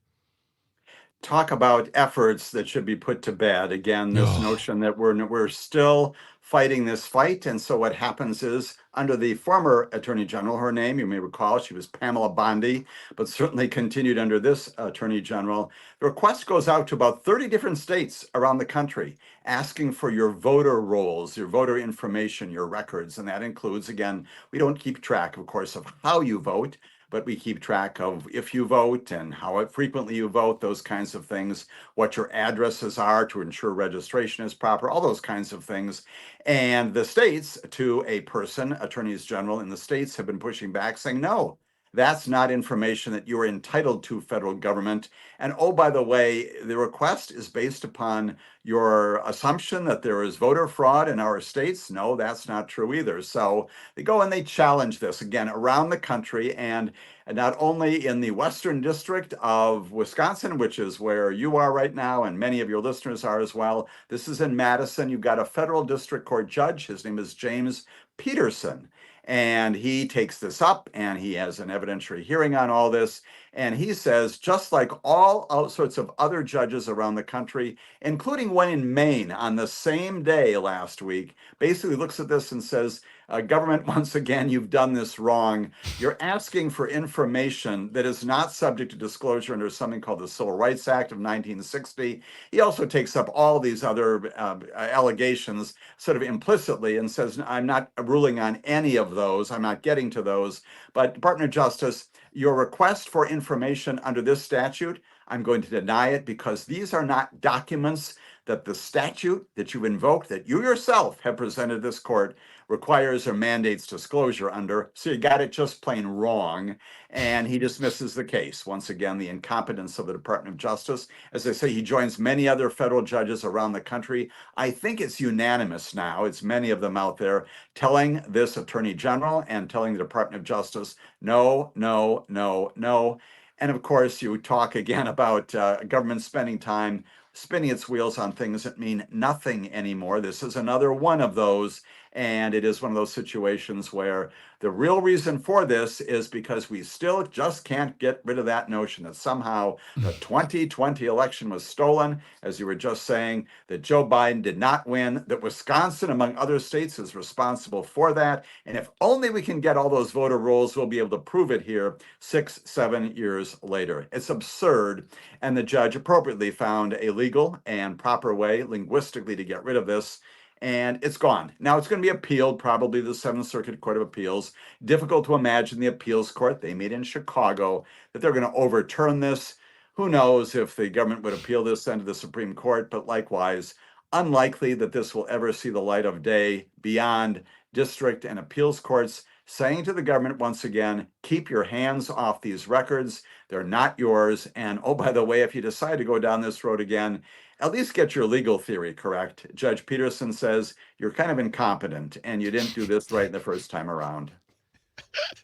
Talk about efforts that should be put to bed. Again, this notion that we're still fighting this fight. And so what happens is, under the former Attorney General, her name, you may recall, she was Pamela Bondi, but certainly continued under this Attorney General, the request goes out to about 30 different states around the country asking for your voter rolls, your voter information, your records. And that includes, again, we don't keep track, of course, of how you vote, but we keep track of if you vote and how frequently you vote, those kinds of things, what your addresses are to ensure registration is proper, all those kinds of things. And the states, to a person, attorneys general in the states have been pushing back, saying, no, That's not information that you are entitled to, federal government. And oh, by the way, the request is based upon your assumption that there is voter fraud in our states. No, that's not true either. So they go and they challenge this again around the country, and not only in the Western District of Wisconsin, which is where you are right now, and many of your listeners are as well. This is in Madison. You've got a federal district court judge. His name is James Peterson. And he takes this up and he has an evidentiary hearing on all this. And he says, just like all sorts of other judges around the country, including one in Maine on the same day last week, basically looks at this and says, government, once again, you've done this wrong. You're asking for information that is not subject to disclosure under something called the Civil Rights Act of 1960. He also takes up all these other allegations sort of implicitly and says, I'm not ruling on any of those. I'm not getting to those. But Department of Justice, your request for information under this statute, I'm going to deny it because these are not documents that the statute that you invoked, that you yourself have presented this court, requires or mandates disclosure under. So you got it just plain wrong. And he dismisses the case. Once again, the incompetence of the Department of Justice. As I say, he joins many other federal judges around the country. I think it's unanimous now. It's many of them out there telling this Attorney General and telling the Department of Justice, no, no, no, no. And of course, you talk again about government spending time spinning its wheels on things that mean nothing anymore. This is another one of those. And it is one of those situations where the real reason for this is because we still just can't get rid of that notion that somehow the 2020 election was stolen, as you were just saying, that Joe Biden did not win, that Wisconsin, among other states, is responsible for that. And if only we can get all those voter rolls, we'll be able to prove it here 6-7 years later. It's absurd. And the judge appropriately found a legal and proper way linguistically to get rid of this. And it's gone. Now it's going to be appealed, probably the Seventh Circuit Court of Appeals. Difficult to imagine the appeals court they made in Chicago that they're going to overturn this. Who knows if the government would appeal this then to the Supreme Court, but likewise, unlikely that this will ever see the light of day beyond district and appeals courts saying to the government once again, keep your hands off these records. They're not yours. And oh, by the way, if you decide to go down this road again, at least get your legal theory correct. Judge Peterson says you're kind of incompetent and you didn't do this right the first time around.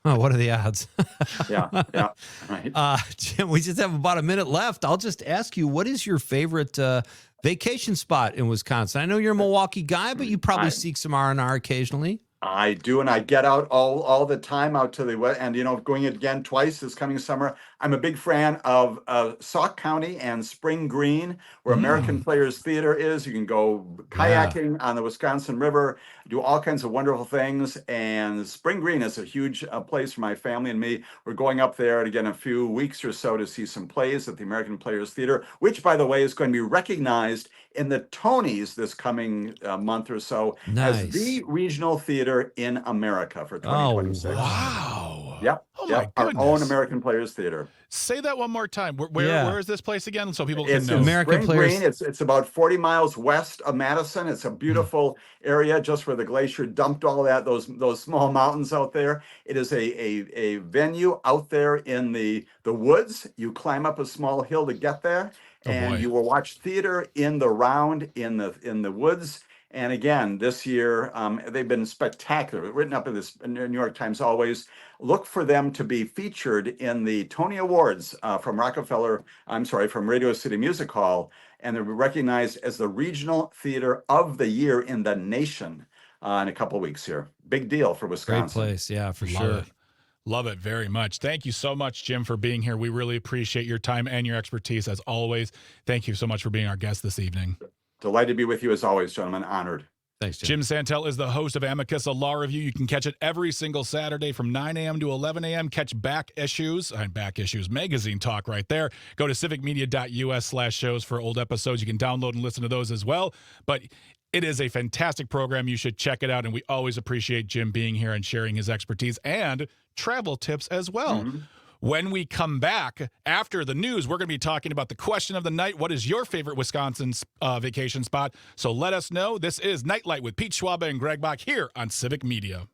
Oh, what are the odds? Yeah, right. Jim, we just have about a minute left. I'll just ask you, what is your favorite vacation spot in Wisconsin? I know you're a Milwaukee guy, but you probably seek some R&R occasionally. I do, and I get out all the time out to the west, and going again twice this coming summer. I'm a big fan of Sauk County and Spring Green, where American Players Theater is. You can go kayaking on the Wisconsin River, do all kinds of wonderful things. And Spring Green is a huge place for my family and me. We're going up there again in a few weeks or so to see some plays at the American Players Theater, which, by the way, is going to be recognized in the Tonys this coming month or so as the regional theater in America for 2026. Oh, wow. Yep. Oh, my Our goodness. own American Players Theater. Say that one more time. Where is this place again so people can It's know? in American Spring Players. Green. It's about 40 miles west of Madison. It's a beautiful area just where the glacier dumped all that, those small mountains out there. It is a venue out there in the woods. You climb up a small hill to get there. And you will watch theater in the round in the woods. And again, this year, they've been spectacular. Written up in the New York Times always. Look for them to be featured in the Tony Awards from Radio City Music Hall. And they're recognized as the regional theater of the year in the nation in a couple of weeks here. Big deal for Wisconsin. Great place, yeah, for Love sure. it. Love it very much. Thank you so much, Jim, for being here. We really appreciate your time and your expertise as always. Thank you so much for being our guest this evening. Delighted to be with you as always, gentlemen. Honored. Thanks, Jim. Jim Santel is the host of Amicus, a law review. You can catch it every single Saturday from 9 a.m. to 11 a.m. Catch Back Issues magazine talk right there. Go to civicmedia.us/shows for old episodes. You can download and listen to those as well. But it is a fantastic program. You should check it out. And we always appreciate Jim being here and sharing his expertise and travel tips as well. Mm-hmm. When we come back after the news, we're going to be talking about the question of the night. What is your favorite Wisconsin vacation spot? So let us know. This is Nightlight with Pete Schwaba and Greg Bach here on Civic Media.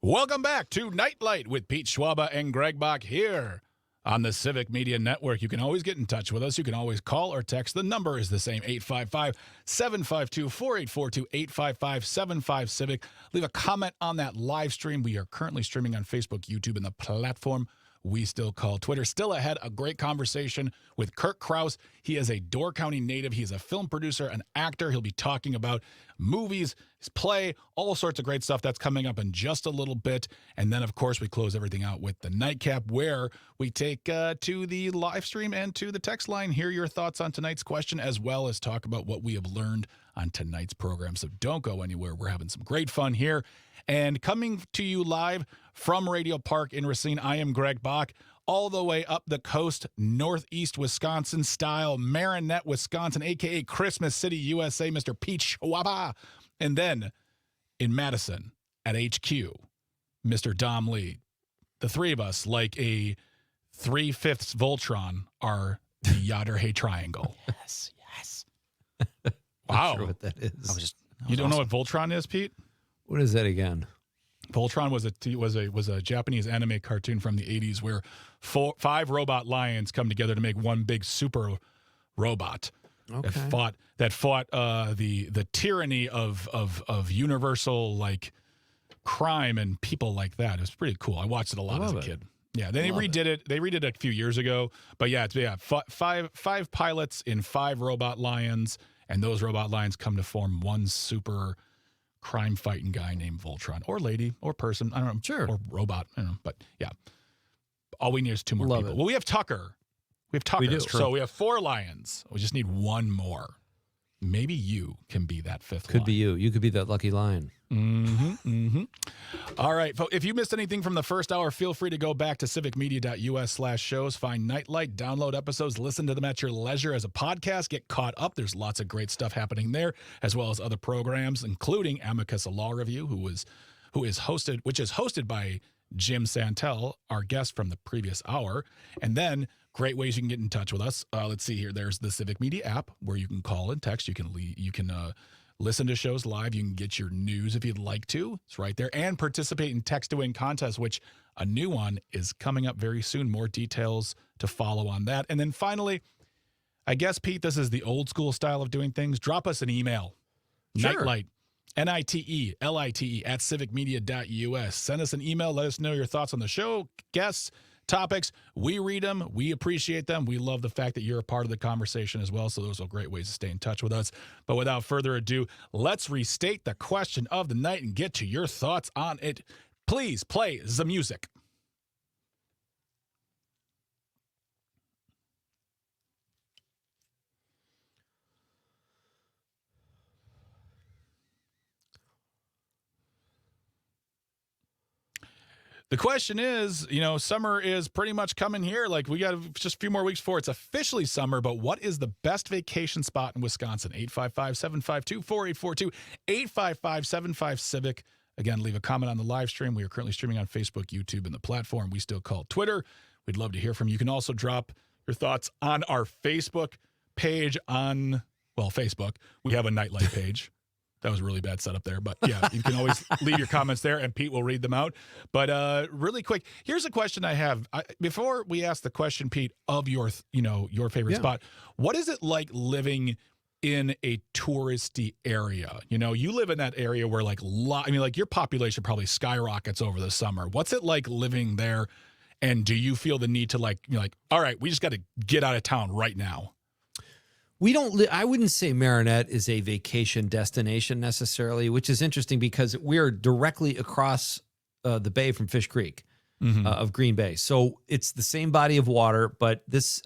Welcome back to Nightlight with Pete Schwaba and Greg Bach here on the Civic Media Network. You can always get in touch with us. You can always call or text. The number is the same, 855-752-4842, 855-75-CIVIC. Leave a comment on that live stream. We are currently streaming on Facebook, YouTube, and the platform we still call Twitter. Still ahead, a great conversation with Kurt Krause. He is a Door County native. He is a film producer, an actor. He'll be talking about movies, his play, all sorts of great stuff. That's coming up in just a little bit. And then, of course, we close everything out with the Nightcap, where we take to the live stream and to the text line, hear your thoughts on tonight's question, as well as talk about what we have learned on tonight's program. So don't go anywhere. We're having some great fun here. And coming to you live from Radio Park in Racine, I am Greg Bach, all the way up the coast, northeast Wisconsin style, Marinette, Wisconsin, a.k.a. Christmas City, USA, Mr. Pete Schwaba. And then in Madison at HQ, Mr. Dom Lee. The three of us, like a 3/5 Voltron, are the Yodder-Hay Triangle. Yes. Wow. Not sure what that is. You don't know what Voltron is, Pete? What is that again? Voltron was a Japanese anime cartoon from the 80s where 5 robot lions come together to make one big super robot that fought the tyranny of universal like crime and people like that. It was pretty cool. I watched it a lot as a kid. Yeah, they redid it. They redid it a few years ago. But yeah, five pilots in 5 robot lions, and those robot lions come to form one super crime fighting guy named Voltron, or lady, or person, I don't know, Sure, or robot, I don't know, but yeah. All we need is 2 more people. Well, we have Tucker. We do. So we have 4 lions. We just need 1 more. Maybe you can be that 5th Could lion. be you. You could be that lucky lion. All right. If you missed anything from the first hour, feel free to go back to civicmedia.us/shows, find Nightlight, download episodes, listen to them at your leisure as a podcast, get caught up. There's lots of great stuff happening there, as well as other programs, including Amicus, a law review, which is hosted by Jim Santel, our guest from the previous hour. And then great ways you can get in touch with us. Let's see here. There's the Civic Media app where you can call and text. You can listen to shows live. You can get your news if you'd like to. It's right there. And participate in Text to Win contest, which a new one is coming up very soon. More details to follow on that. And then finally, I guess, Pete, this is the old school style of doing things. Drop us an email. Sure. Nightlight, NITELITE at civicmedia.us. Send us an email. Let us know your thoughts on the show, guests, topics. We read them. We appreciate them. We love the fact that you're a part of the conversation as well. So those are great ways to stay in touch with us. But without further ado, let's restate the question of the night and get to your thoughts on it. Please play the music. The question is, summer is pretty much coming here. Like, we got just a few more weeks before it's officially summer, but what is the best vacation spot in Wisconsin? 855-752-4842, 855-75-CIVIC. Again, leave a comment on the live stream. We are currently streaming on Facebook, YouTube, and the platform we still call Twitter. We'd love to hear from you. You can also drop your thoughts on our Facebook page Facebook. We have a Nightlight page. That was a really bad setup there. But yeah, you can always leave your comments there and Pete will read them out. But really quick, here's a question I have. Before we ask the question, Pete, of your favorite spot, what is it like living in a touristy area? You live in that area where your population probably skyrockets over the summer. What's it like living there? And do you feel the need to all right, we just got to get out of town right now? We don't. I wouldn't say Marinette is a vacation destination necessarily, which is interesting because we're directly across the bay from Fish Creek of Green Bay. So it's the same body of water, but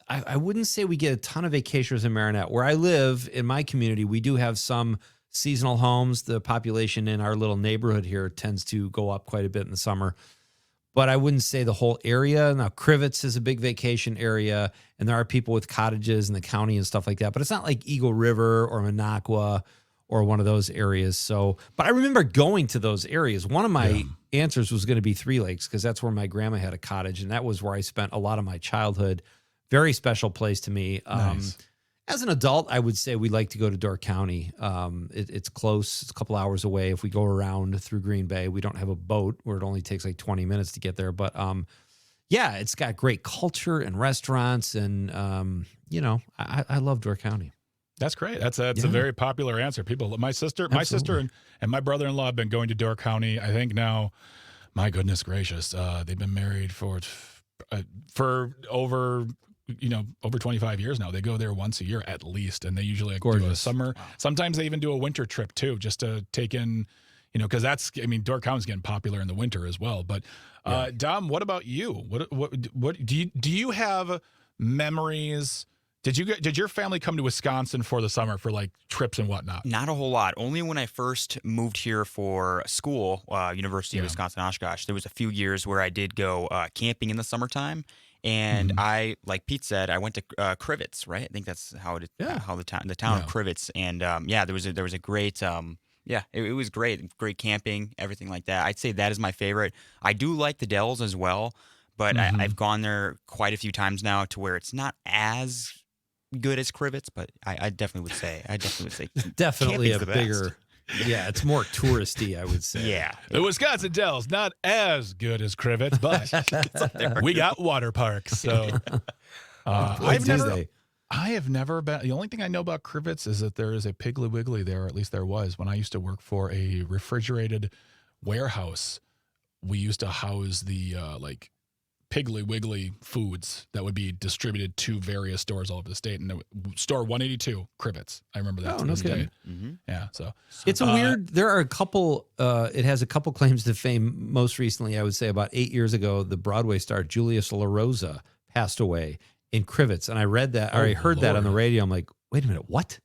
I wouldn't say we get a ton of vacationers in Marinette. Where I live in my community, we do have some seasonal homes. The population in our little neighborhood here tends to go up quite a bit in the summer. But I wouldn't say the whole area. Now, Crivets is a big vacation area, and there are people with cottages in the county and stuff like that. But it's not like Eagle River or Minocqua or one of those areas. So, but I remember going to those areas. One of my answers was going to be Three Lakes because that's where my grandma had a cottage, and that was where I spent a lot of my childhood. Very special place to me. Nice. As an adult, I would say we like to go to Door County. It's close. It's a couple hours away. If we go around through Green Bay, we don't have a boat where it only takes like 20 minutes to get there. But yeah, it's got great culture and restaurants. And, I love Door County. That's great. That's a very popular answer. People, my sister and my brother-in-law have been going to Door County. I think now, my goodness gracious, they've been married for over 25 years now. They go there once a year at least, and they usually do a summer. Wow. Sometimes they even do a winter trip too, just to take in, because Door County's getting popular in the winter as well. But Dom, what about you? What do you have memories? Did your family come to Wisconsin for the summer for like trips and whatnot? Not a whole lot. Only when I first moved here for school, University of Wisconsin Oshkosh. There was a few years where I did go camping in the summertime, and I, like Pete said, I went to Crivets. Right, I think that's how the town of Crivets, and there was a great. It was great camping, everything like that. I'd say that is my favorite. I do like the Dells as well, but I've gone there quite a few times now to where it's not as good as Crivets, but I definitely would say definitely a the bigger. Yeah, it's more touristy, I would say. Yeah. The Wisconsin Dells, not as good as Crivets, but we got water parks. So I have never been. The only thing I know about Crivets is that there is a Piggly Wiggly there, or at least there was when I used to work for a refrigerated warehouse. We used to house the Piggly Wiggly foods that would be distributed to various stores all over the state. And store 182, Crivets. I remember that to this day. Mm-hmm. Yeah, so it's a weird. There are a couple. It has a couple claims to fame. Most recently, I would say about 8 years ago, the Broadway star Julius LaRosa passed away in Crivets, and I read that, or I heard that on the radio. I'm like, wait a minute, what?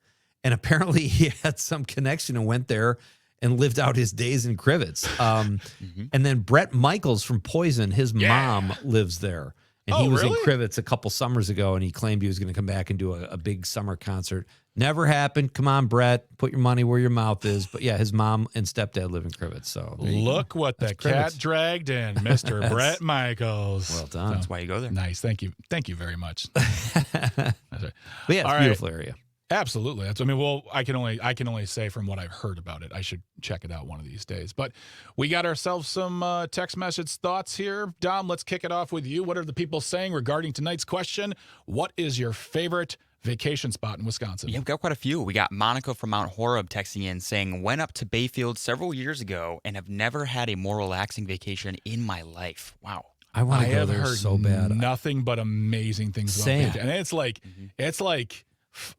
And apparently, he had some connection and went there and lived out his days in Crivets. And then Bret Michaels from Poison, his mom lives there. And he was in Crivets a couple summers ago, and he claimed he was going to come back and do a big summer concert. Never happened. Come on, Bret. Put your money where your mouth is. But yeah, his mom and stepdad live in Crivets. So look what the cat dragged in, Mr. Bret Michaels. Well done. That's why you go there. Nice. Thank you. Thank you very much. That's right. But yeah, it's a beautiful area. Absolutely. I can only say from what I've heard about it. I should check it out one of these days. But we got ourselves some text message thoughts here. Dom, let's kick it off with you. What are the people saying regarding tonight's question? What is your favorite vacation spot in Wisconsin? Yeah, we've got quite a few. We got Monica from Mount Horeb texting in saying, went up to Bayfield several years ago and have never had a more relaxing vacation in my life. Wow. I want to go there so bad. Nothing but amazing things about Bayfield. And it's like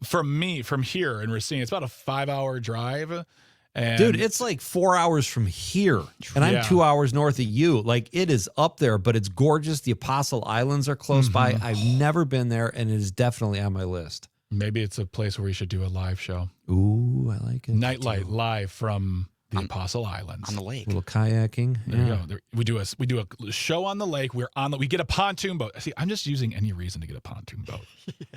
from here in Racine, it's about a 5-hour drive. And dude, it's like 4 hours from here, and I'm 2 hours north of you. Like, it is up there, but it's gorgeous. The Apostle Islands are close by. I've never been there, and it is definitely on my list. Maybe it's a place where we should do a live show. Ooh, I like it. Nightlight live from the Apostle Islands on the lake. A little kayaking. There you go. We do a show on the lake. We get a pontoon boat. See, I'm just using any reason to get a pontoon boat.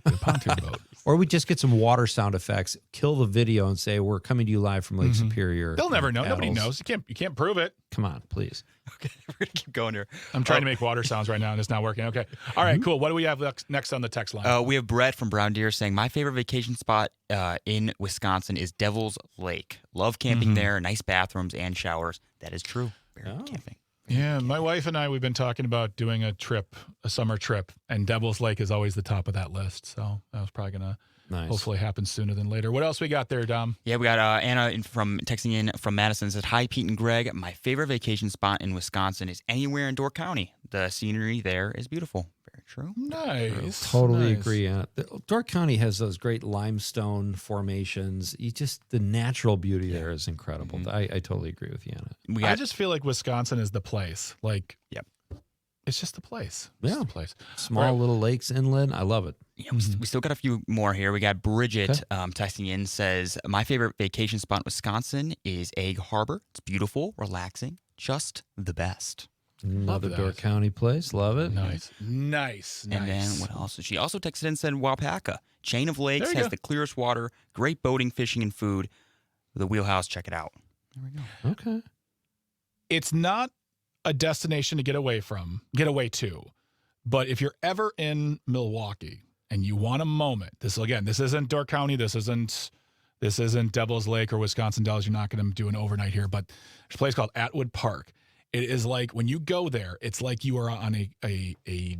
Get a pontoon boat. Or we just get some water sound effects, kill the video, and say we're coming to you live from Lake Superior. They'll never know. Nobody knows. You can't prove it. Come on, please. Okay, we're gonna keep going here. I'm trying to make water sounds right now, and it's not working. Okay. All right, cool. What do we have next on the text line? We have Brett from Brown Deer saying, my favorite vacation spot in Wisconsin is Devil's Lake. Love camping there. Nice bathrooms and showers. That is true. Camping. Yeah, my wife and I, we've been talking about doing a summer trip, and Devil's Lake is always the top of that list. So that was probably going to hopefully happen sooner than later. What else we got there, Dom? Yeah, we got Anna from texting in from Madison said, hi, Pete and Greg. My favorite vacation spot in Wisconsin is anywhere in Door County. The scenery there is beautiful. Very true. Nice. Totally agree. Door County has those great limestone formations. The natural beauty there is incredible. I totally agree with you, Anna. I just feel like Wisconsin is the place. Like, it's just the place. It's the place. Small little lakes inland. I love it. Yeah, we still got a few more here. We got Bridget texting in, says, my favorite vacation spot in Wisconsin is Egg Harbor. It's beautiful, relaxing, just the best. Love the Door County place. Love it. Nice. And then what else? She also texted in and said, Waupaca. Chain of lakes, has the clearest water, great boating, fishing, and food. The Wheelhouse, check it out. There we go. Okay. It's not a destination to get away to, but if you're ever in Milwaukee, and you want a moment. This isn't Door County. This isn't Devil's Lake or Wisconsin Dells. You're not going to do an overnight here, but there's a place called Atwood Park. It is like when you go there, it's like you are on a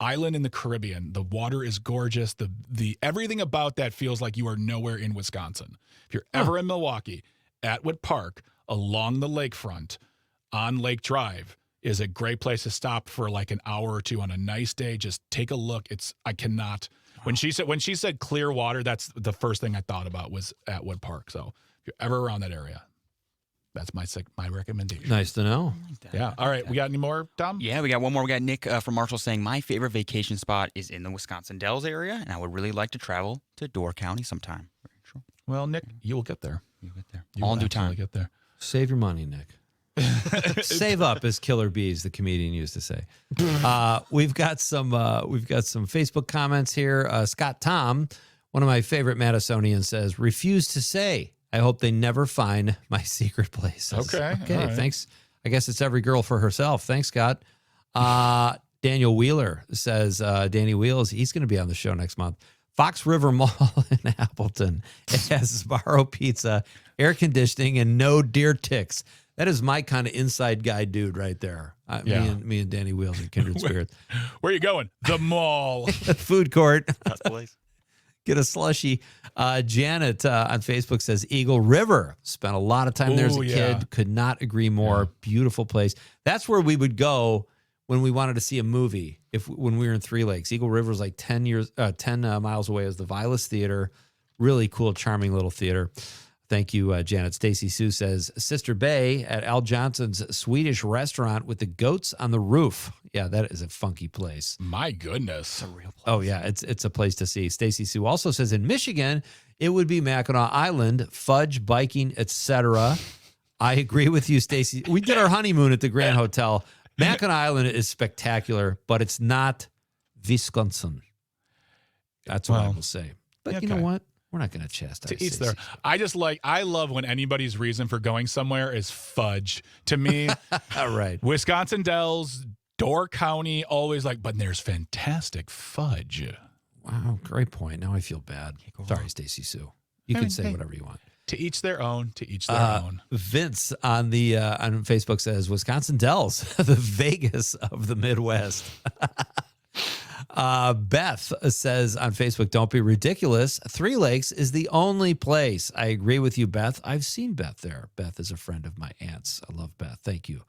island in the Caribbean. The water is gorgeous. The everything about that feels like you are nowhere in Wisconsin. If you're ever in Milwaukee, Atwood Park along the lakefront on Lake Drive is a great place to stop for like an hour or two on a nice day. Just take a look. When she said clear water, that's the first thing I thought about was Atwood Park. So if you're ever around that area, that's my recommendation. Nice to know. Yeah. All right. We got any more, Tom? Yeah, we got one more. We got Nick from Marshall saying, my favorite vacation spot is in the Wisconsin Dells area, and I would really like to travel to Door County sometime. Very true. Well, Nick, you will get there. You'll get there. You All will in due time. absolutely get there. Save your money, Nick. Save up, as Killer Bees, the comedian, used to say. We've got some Facebook comments here. Scott Tom, one of my favorite Madisonians, says, refuse to say. I hope they never find my secret places. Okay. Right. Thanks. I guess it's every girl for herself. Thanks, Scott. Daniel Wheeler says, Danny Wheels, he's going to be on the show next month. Fox River Mall in Appleton. It has Sbarro pizza, air conditioning, and no deer ticks. That is my kind of inside guy dude right there. Me and Danny Wheels are kindred spirits. Where are you going? The mall. Food court. That's the place. Get a slushie. Janet on Facebook says Eagle River. Spent a lot of time there as a kid. Could not agree more. Yeah. Beautiful place. That's where we would go when we wanted to see a movie. When we were in Three Lakes. Eagle River was like 10 miles away. It was the Vilas Theater. Really cool, charming little theater. Thank you, Janet. Stacy Sue says, Sister Bay at Al Johnson's Swedish restaurant with the goats on the roof. Yeah, that is a funky place. My goodness. It's a real place. Oh, yeah, it's a place to see. Stacy Sue also says in Michigan, it would be Mackinac Island, fudge, biking, etc. I agree with you, Stacy. We did our honeymoon at the Grand Hotel. Mackinac Island is spectacular, but it's not Wisconsin. That's what I will say. But you know what? We're not going to chastise. To each their. I love when anybody's reason for going somewhere is fudge. To me, all right. Wisconsin Dells, Door County, always like, but there's fantastic fudge. Wow, great point. Now I feel bad. Sorry, Stacy Sue. You can say whatever you want. To each their own. To each their own. Vince on the on Facebook says Wisconsin Dells, the Vegas of the Midwest. Beth says on Facebook, don't be ridiculous. Three Lakes is the only place. I agree with you, Beth. I've seen Beth there. Beth is a friend of my aunt's. I love Beth. Thank you.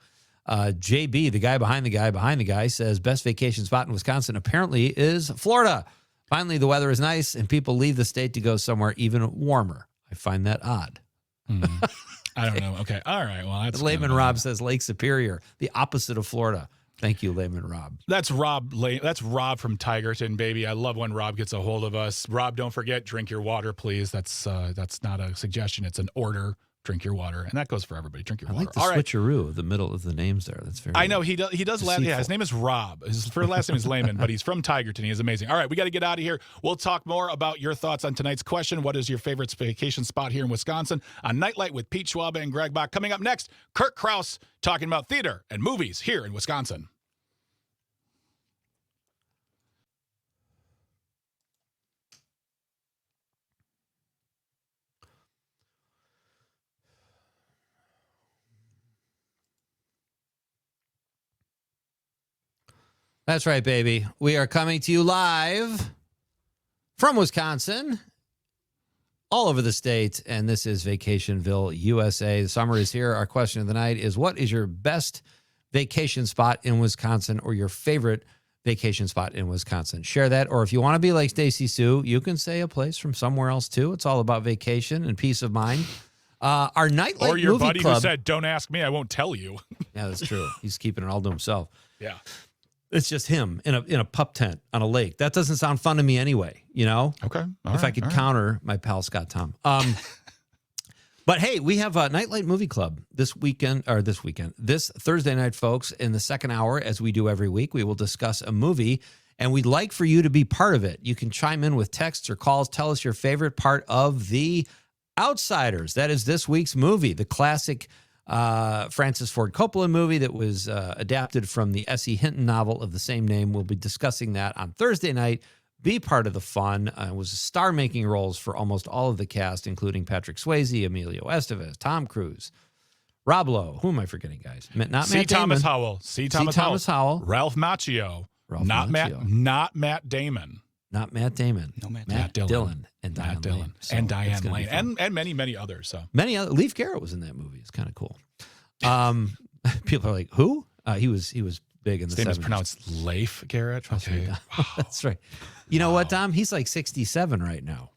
JB, the guy behind the guy behind the guy, says best vacation spot in Wisconsin apparently is Florida. Finally, the weather is nice and people leave the state to go somewhere even warmer. I find that odd. I don't know. Okay. All right. Well, that's Layman Rob says Lake Superior, the opposite of Florida. Thank you, Layman Rob. That's Rob. That's Rob from Tigerton, baby. I love when Rob gets a hold of us. Rob, don't forget, drink your water, please. That's not a suggestion. It's an order. Drink your water, and that goes for everybody. Drink your water. I like the switcheroo, the middle of the names there. That's very. I know he does. Yeah, his name is Rob. His first last name is Layman, but he's from Tigerton. He is amazing. All right, we got to get out of here. We'll talk more about your thoughts on tonight's question. What is your favorite vacation spot here in Wisconsin? On Nightlight with Pete Schwab and Greg Bach. Coming up next, Kurt Krause talking about theater and movies here in Wisconsin. That's right, baby. We are coming to you live from Wisconsin, all over the state, and this is Vacationville, USA. The summer is here. Our question of the night is, what is your best vacation spot in Wisconsin or your favorite vacation spot in Wisconsin? Share that, or if you want to be like Stacy Sue, you can say a place from somewhere else, too. It's all about vacation and peace of mind. Our Nightlight or your movie buddy club, who said, don't ask me, I won't tell you. Yeah, that's true. He's keeping it all to himself. Yeah. It's just him in a pup tent on a lake. That doesn't sound fun to me anyway, you know? Okay. If I could counter my pal Scott Tom. But hey, we have a Nightlight Movie Club this Thursday night, folks, in the second hour, as we do every week. We will discuss a movie, and we'd like for you to be part of it. You can chime in with texts or calls. Tell us your favorite part of The Outsiders. That is this week's movie, the classic Francis Ford Coppola movie that was adapted from the S.E. Hinton novel of the same name. We'll be discussing that on Thursday night. be part of the fun. Was star-making roles for almost all of the cast, including Patrick Swayze, Emilio Estevez, Tom Cruise, Rob Lowe. Who am I forgetting, guys? Not C. Matt Damon. Thomas Howell. C. Thomas Howell. Ralph Macchio. Not Matt Damon. Not Matt Damon. No, Matt Dillon. And Diane Lane. So and Diane Lane. And many others. So many other. Leif Garrett was in that movie. It's kind of cool. People are like, who? He was big in the 70s. His name is pronounced Leif Garrett. Trust me, Dom. That's right. You know what, Dom? He's like 67 right now.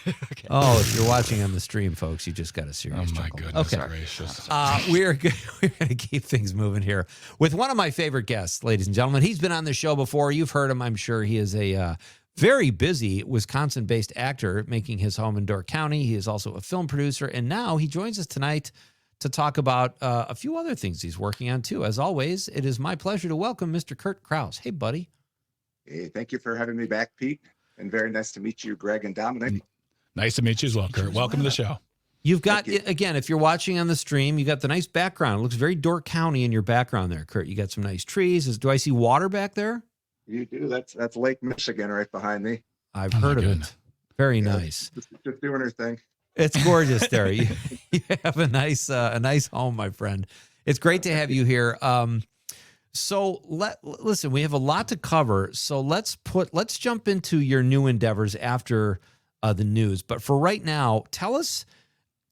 Okay. Oh, if you're watching on the stream, folks, you just got a serious chuckle. Goodness gracious. We're going to keep things moving here with one of my favorite guests, ladies and gentlemen. He's been on the show before. You've heard him, I'm sure. He is a very busy Wisconsin-based actor making his home in Door County. He is also a film producer, and now he joins us tonight to talk about a few other things he's working on, too. As always, it is my pleasure to welcome Mr. Kurt Krause. Hey, buddy. Hey, thank you for having me back, Pete. And very nice to meet you, Greg and Dominic. Nice to meet you as well, Kurt. Welcome to the show. You've got, again, if you're watching on the stream, you got the nice background. It looks very Door County in your background there, Kurt. You got some nice trees. Do I see water back there? You do. That's Lake Michigan right behind me. I've heard of it. Very nice. Just doing her thing. It's gorgeous there. You have a nice home, my friend. It's great to have you here. So listen, we have a lot to cover. So let's jump into your new endeavors after the news. But for right now, tell us,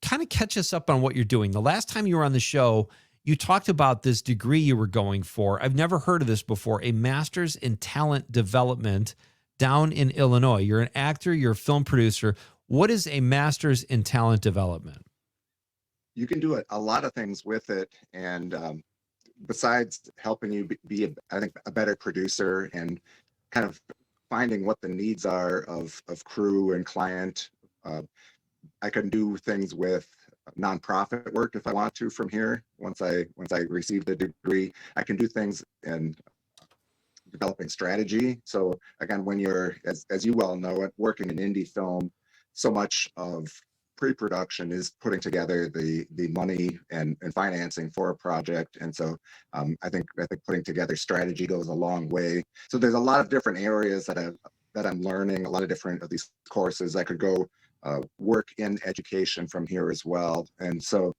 kind of catch us up on what you're doing. The last time you were on the show, you talked about this degree you were going for. I've never heard of this before, a master's in talent development down in Illinois. You're an actor, you're a film producer. What is a master's in talent development? You can do a lot of things with it. And besides helping you be, I think, a better producer and kind of finding what the needs are of crew and client, I can do things with nonprofit work if I want to from here. Once I receive the degree, I can do things in developing strategy. So again, when you're, as you well know, working in indie film, so much of pre-production is putting together the money and financing for a project. And so I think putting together strategy goes a long way. So there's a lot of different areas that I'm learning, a lot of different of these courses. I could go work in education from here as well. And so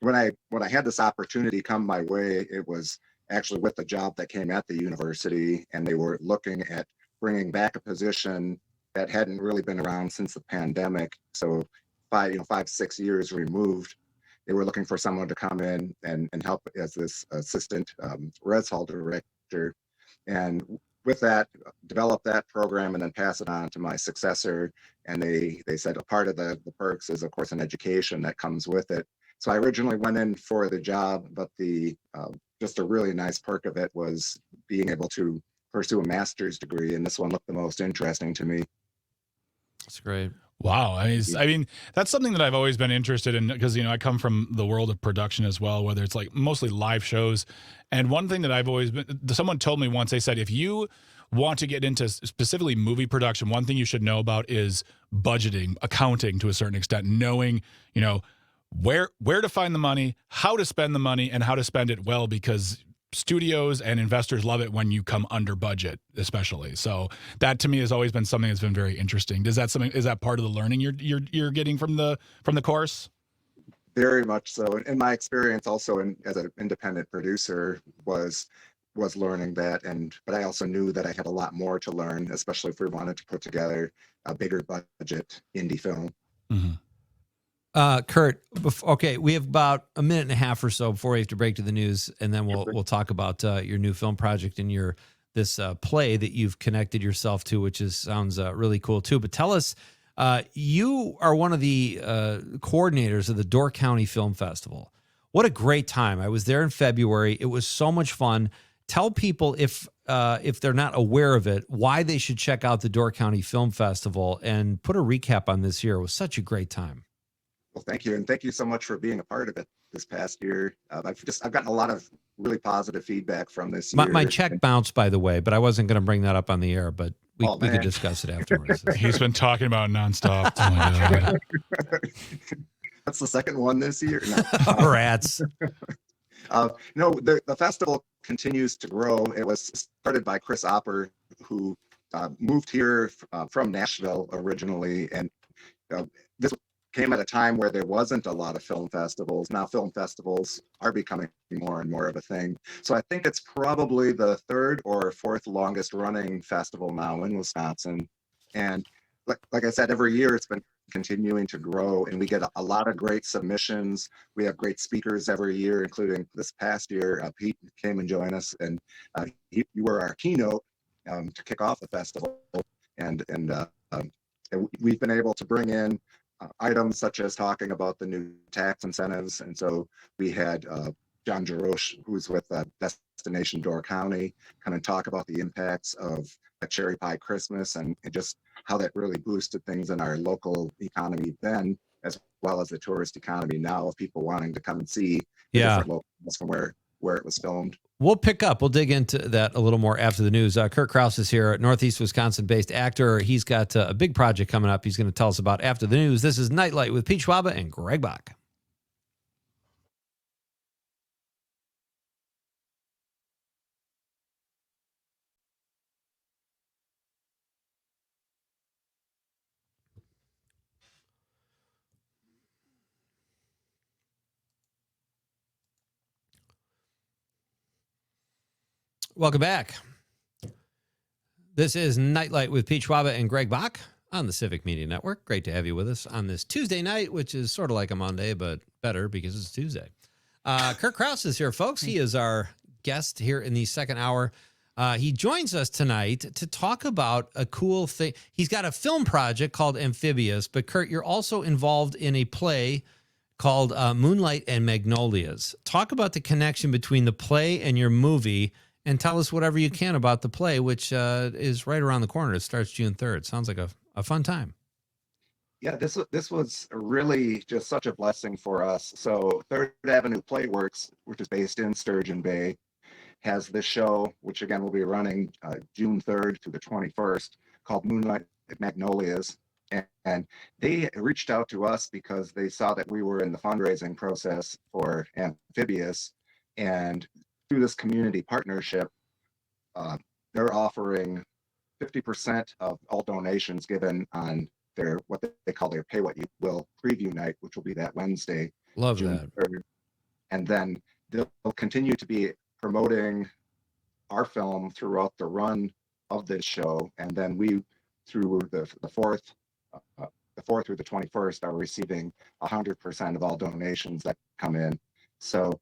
when I had this opportunity come my way, it was actually with the job that came at the university, and they were looking at bringing back a position that hadn't really been around since the pandemic. So 5-6 years removed, they were looking for someone to come in and help as this assistant res hall director. And with that, develop that program and then pass it on to my successor. And they said a part of the perks is, of course, an education that comes with it. So I originally went in for the job, but the just a really nice perk of it was being able to pursue a master's degree. And this one looked the most interesting to me. That's great. Wow. I mean, that's something that I've always been interested in because, I come from the world of production as well, whether it's like mostly live shows. And one thing that I've always been, someone told me once, they said, if you want to get into specifically movie production, one thing you should know about is budgeting, accounting to a certain extent, knowing, where to find the money, how to spend the money, and how to spend it well, because studios and investors love it when you come under budget, especially. So that to me has always been something that's been very interesting. Is that part of the learning you're getting from the course? Very much so. In my experience also as an independent producer was learning that, but I also knew that I had a lot more to learn, especially if we wanted to put together a bigger budget indie film. Mm-hmm. Kurt, okay, we have about a minute and a half or so before we have to break to the news, and then we'll talk about your new film project and this play that you've connected yourself to, which sounds really cool too. But tell us, you are one of the coordinators of the Door County Film Festival. What a great time! I was there in February. It was so much fun. Tell people if they're not aware of it, why they should check out the Door County Film Festival, and put a recap on this year. It was such a great time. Well, thank you. And thank you so much for being a part of it this past year. I've gotten a lot of really positive feedback from this year. My check bounced, by the way, but I wasn't going to bring that up on the air, but we could discuss it afterwards. He's been talking about it nonstop. Oh my God. That's the second one this year. No. Rats. No, the festival continues to grow. It was started by Chris Opper, who moved here from Nashville originally, and this came at a time where there wasn't a lot of film festivals. Now film festivals are becoming more and more of a thing. So I think it's probably the third or fourth longest running festival now in Wisconsin. And like I said, every year it's been continuing to grow, and we get a lot of great submissions. We have great speakers every year, including this past year. Pete came and joined us, and you were our keynote to kick off the festival. And we've been able to bring in items such as talking about the new tax incentives. And so we had John Jarosh, who's with Destination Door County, come and talk about the impacts of a cherry pie Christmas and just how that really boosted things in our local economy then, as well as the tourist economy now, of people wanting to come and see the different locals from where it was filmed. We'll dig into that a little more after the news. Kurt Krause is here, Northeast Wisconsin-based actor. He's got a big project coming up he's going to tell us about after the news. This is Nightlight with Pete Schwaba and Greg Bach. Welcome back. This is Nightlight with Pete Schwaba and Greg Bach on the Civic Media Network. Great to have you with us on this Tuesday night, which is sort of like a Monday, but better because it's Tuesday. Kurt Krause is here, folks. He is our guest here in the second hour. He joins us tonight to talk about a cool thing. He's got a film project called Amphibious, but Kurt, you're also involved in a play called Moonlight and Magnolias. Talk about the connection between the play and your movie, and tell us whatever you can about the play, which is right around the corner. It starts June 3rd. Sounds like a fun time. Yeah, this was really just such a blessing for us. So Third Avenue Playworks, which is based in Sturgeon Bay, has this show, which again will be running June 3rd to the 21st, called Moonlight and Magnolias. And they reached out to us because they saw that we were in the fundraising process for Amphibious, and through this community partnership, they're offering 50% of all donations given on their what they call their Pay What You Will preview night, which will be that Wednesday. Love June that. 3rd. And then they'll continue to be promoting our film throughout the run of this show. And then we, through the 4th through the 21st, are receiving 100% of all donations that come in. So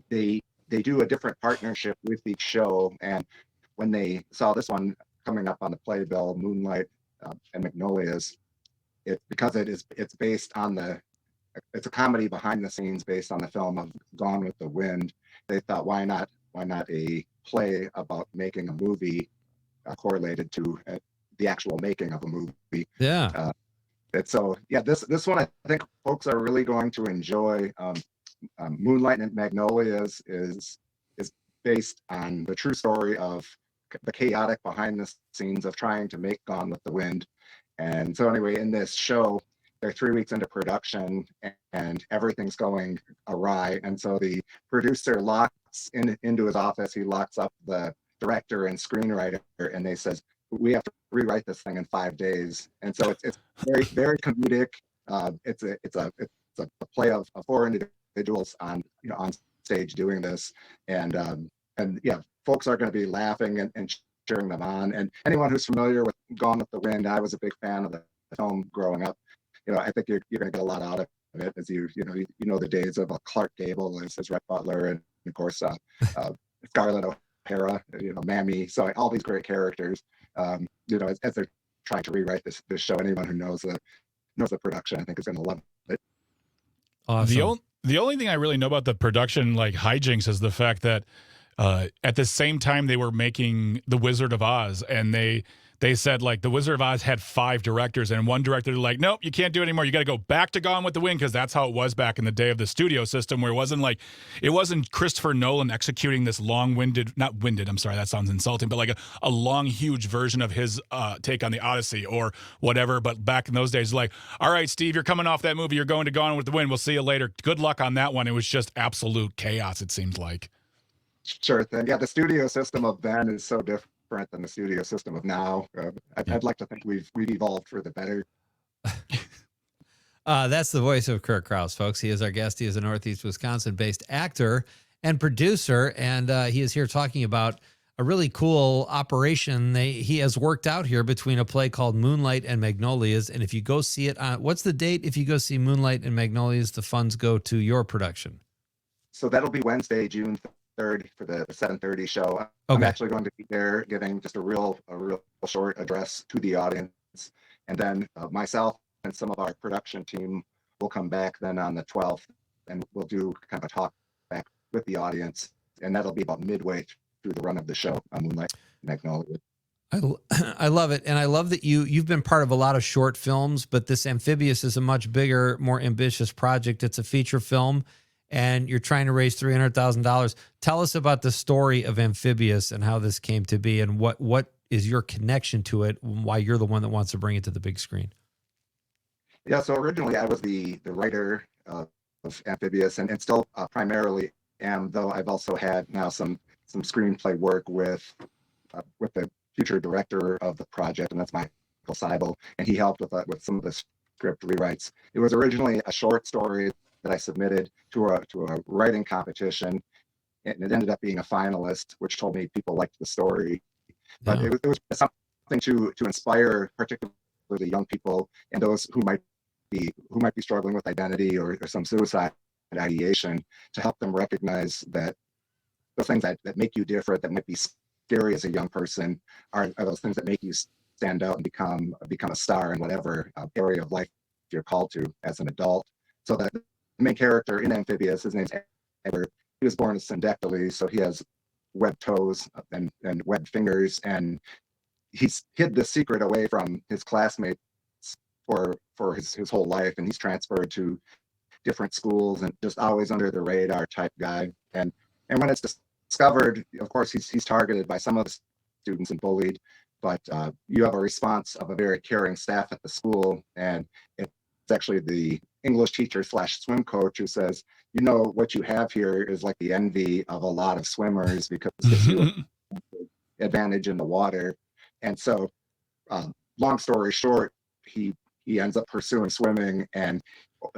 they do a different partnership with each show, and when they saw this one coming up on the playbill, Moonlight and Magnolias, because it's based on it's a comedy behind the scenes based on the film of Gone with the Wind. They thought, why not a play about making a movie correlated to the actual making of a movie? Yeah. And so yeah, this one I think folks are really going to enjoy. Moonlight and Magnolias is based on the true story of the chaotic behind the scenes of trying to make Gone with the Wind. And so anyway, in this show, they're 3 weeks into production and everything's going awry. And so the producer locks into his office, he locks up the director and screenwriter, and they says, we have to rewrite this thing in 5 days. And so it's very, very comedic. It's a play of 4 individuals on stage doing this, and yeah, folks are going to be laughing and cheering them on. And anyone who's familiar with Gone with the Wind, I was a big fan of the film growing up. I think you're going to get a lot out of it, as you know the days of Clark Gable as Rhett Butler, and of course Scarlett O'Hara, Mammy. So all these great characters, as they're trying to rewrite this show. Anyone who knows the production, I think, is going to love it. Awesome. The only thing I really know about the production, like hijinks, is the fact that at the same time they were making The Wizard of Oz, and they said, like, The Wizard of Oz had 5 directors, and one director, they're like, nope, you can't do it anymore. You got to go back to Gone with the Wind, because that's how it was back in the day of the studio system, where it wasn't Christopher Nolan executing this not winded, I'm sorry, that sounds insulting, but like a long, huge version of his take on the Odyssey or whatever. But back in those days, like, all right, Steve, you're coming off that movie. You're going to Gone with the Wind. We'll see you later. Good luck on that one. It was just absolute chaos, it seemed like. Sure thing. Yeah, the studio system of then is so different different than the studio system of now. I'd like to think we've evolved for the better. That's the voice of Kurt Krause, folks. He is our guest. He is a Northeast Wisconsin-based actor and producer, and he is here talking about a really cool operation he has worked out here between a play called Moonlight and Magnolias. And if you go see it on, what's the date? If you go see Moonlight and Magnolias, the funds go to your production. So that'll be Wednesday, June 3rd for the 7:30 show. I'm actually going to be there giving just a real short address to the audience. And then myself and some of our production team will come back then on the 12th, and we'll do kind of a talk back with the audience. And that'll be about midway through the run of the show on Moonlight and Magnolias. I love it. And I love that you've been part of a lot of short films, but this Amphibious is a much bigger, more ambitious project. It's a feature film, and you're trying to raise $300,000. Tell us about the story of Amphibious and how this came to be, and what is your connection to it, and why you're the one that wants to bring it to the big screen. Yeah, so originally I was the writer of Amphibious, and still primarily am, though I've also had now some screenplay work with the future director of the project, and that's Michael Seibel, and he helped with some of the script rewrites. It was originally a short story that I submitted to a writing competition, and it ended up being a finalist, which told me people liked the story. But it was something to inspire particularly young people and those who might be struggling with identity or some suicide ideation, to help them recognize that the things that make you different, that might be scary as a young person, are those things that make you stand out and become a star in whatever area of life you're called to as an adult. So that the main character in Amphibious, his name's Edward. He was born with syndactyly, so he has webbed toes and webbed fingers, and he's hid the secret away from his classmates for his whole life, and he's transferred to different schools and just always under the radar type guy. And when it's discovered, of course, he's targeted by some of the students and bullied, but you have a response of a very caring staff at the school, and it's actually the English teacher / swim coach who says, what you have here is like the envy of a lot of swimmers, because it's you advantage in the water. And so long story short, he ends up pursuing swimming, and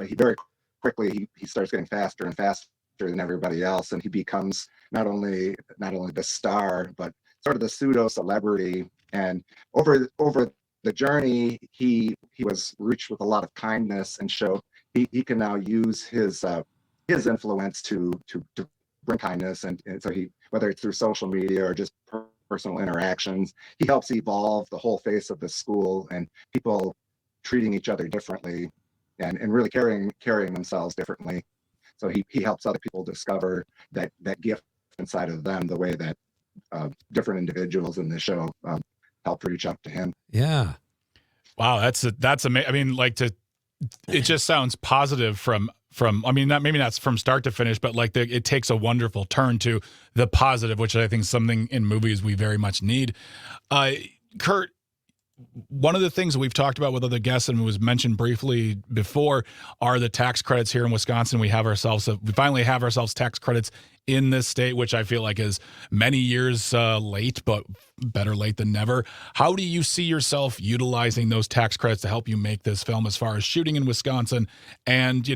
he very quickly he starts getting faster and faster than everybody else, and he becomes not only the star, but sort of the pseudo celebrity. And over the journey, he was reached with a lot of kindness, and show he can now use his influence to bring kindness, and so he, whether it's through social media or just personal interactions, he helps evolve the whole face of the school, and people treating each other differently, and really carrying themselves differently. So he helps other people discover that gift inside of them, the way that different individuals in the show help reach out to him. Yeah. Wow, that's amazing. I mean, it just sounds positive from I mean, maybe not from start to finish, but it takes a wonderful turn to the positive, which I think is something in movies we very much need. Kurt, one of the things that we've talked about with other guests, and was mentioned briefly before, are the tax credits here in Wisconsin. We finally have ourselves tax credits in this state, which I feel like is many years late, but better late than never. How do you see yourself utilizing those tax credits to help you make this film, as far as shooting in Wisconsin and,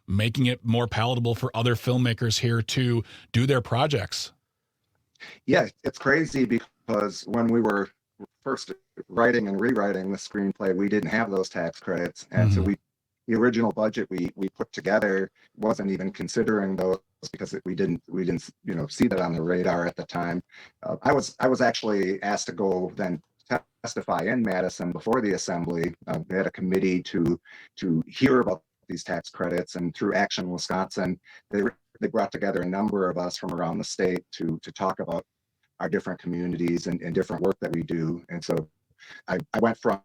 making it more palatable for other filmmakers here to do their projects? Yeah, it's crazy, because when we were first writing and rewriting the screenplay, we didn't have those tax credits, and so the original budget we put together wasn't even considering those, because we didn't see that on the radar at the time. I was actually asked to go then testify in Madison before the assembly. They had a committee to hear about these tax credits, and through Action Wisconsin, they brought together a number of us from around the state to talk about our different communities and different work that we do. And so I went from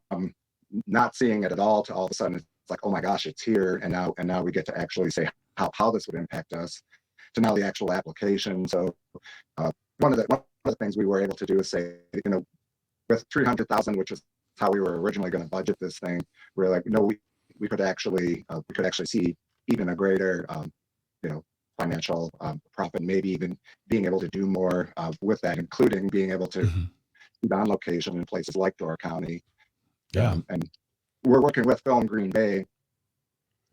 not seeing it at all to all of a sudden it's like, oh my gosh, it's here, and now we get to actually say how this would impact us, to now the actual application. So one of the things we were able to do is say, with $300,000, which is how we were originally going to budget this thing, we're like, no, we could actually see even a greater financial profit, maybe even being able to do more with that, including being able to on location in places like Door County. Yeah. And we're working with Film Green Bay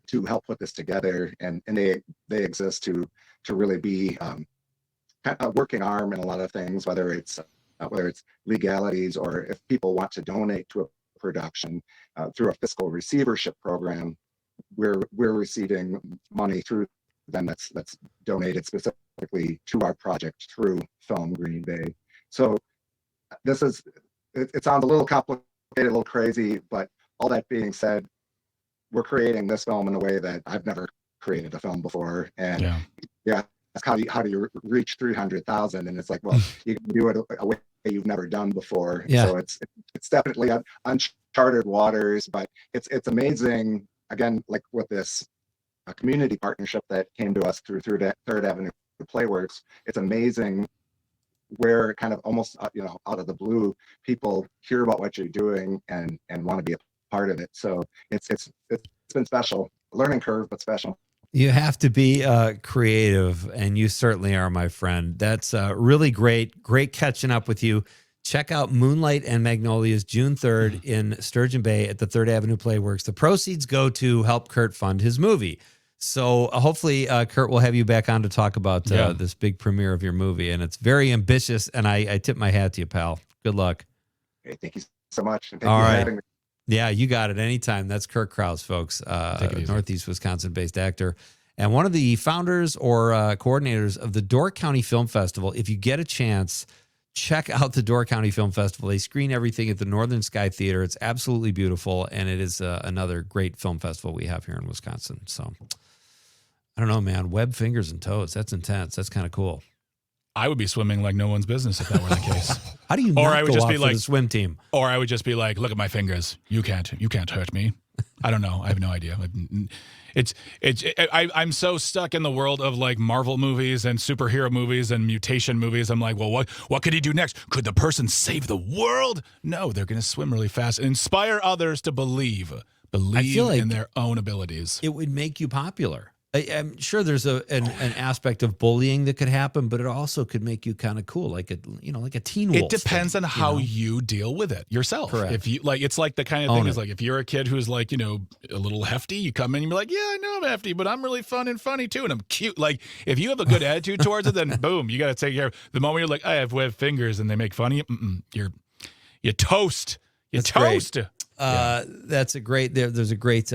to help put this together, and they exist to really be a working arm in a lot of things, whether it's legalities, or if people want to donate to a production through a fiscal receivership program, we're receiving money through them that's donated specifically to our project through Film Green Bay. So it sounds a little complicated, a little crazy, but all that being said, we're creating this film in a way that I've never created a film before. And yeah, that's how do you reach 300,000? And it's like, well, you can do it a way you've never done before. Yeah. So it's definitely uncharted waters, but it's amazing. Again, like with this community partnership that came to us through Third Avenue Playworks, it's amazing where kind of almost out of the blue, people hear about what you're doing and want to be a part of it. So it's been special, learning curve, but special. You have to be creative, and you certainly are, my friend. That's really great catching up with you. Check out Moonlight and Magnolias June 3rd in Sturgeon Bay at the Third Avenue Playworks. The proceeds go to help Kurt fund his movie. So hopefully, Kurt, we'll have you back on to talk about this big premiere of your movie. And it's very ambitious, and I tip my hat to you, pal. Good luck. Hey, thank you so much. And All thank you right. for having me. Yeah, you got it. Anytime. That's Kurt Krause, folks, Northeast Wisconsin-based actor, and one of the founders or coordinators of the Door County Film Festival. If you get a chance, check out the Door County Film Festival. They screen everything at the Northern Sky Theater. It's absolutely beautiful, and it is another great film festival we have here in Wisconsin. So, I don't know, man. Web fingers and toes. That's intense. That's kind of cool. I would be swimming like no one's business if that were the case. How do you or not I would go just out be for like the swim team? Or I would just be like, look at my fingers. You can't hurt me. I don't know. I have no idea. I'm so stuck in the world of like Marvel movies and superhero movies and mutation movies. I'm like, well, what could he do next? Could the person save the world? No, they're going to swim really fast and inspire others to believe in their own abilities. It would make you popular. I'm sure there's an aspect of bullying that could happen, but it also could make you kind of cool, like a Teen Wolf. It depends on how you deal with it yourself. Correct. If you like, it's like the kind of thing is like if you're a kid who's like, a little hefty, you come in and you're like, yeah, I know I'm hefty, but I'm really fun and funny too, and I'm cute. Like if you have a good attitude towards it, then boom, you got to take care of. The moment you're like, I have webbed fingers, and they make fun of you, you're toast. You're toast. Great. That's a great. There's a great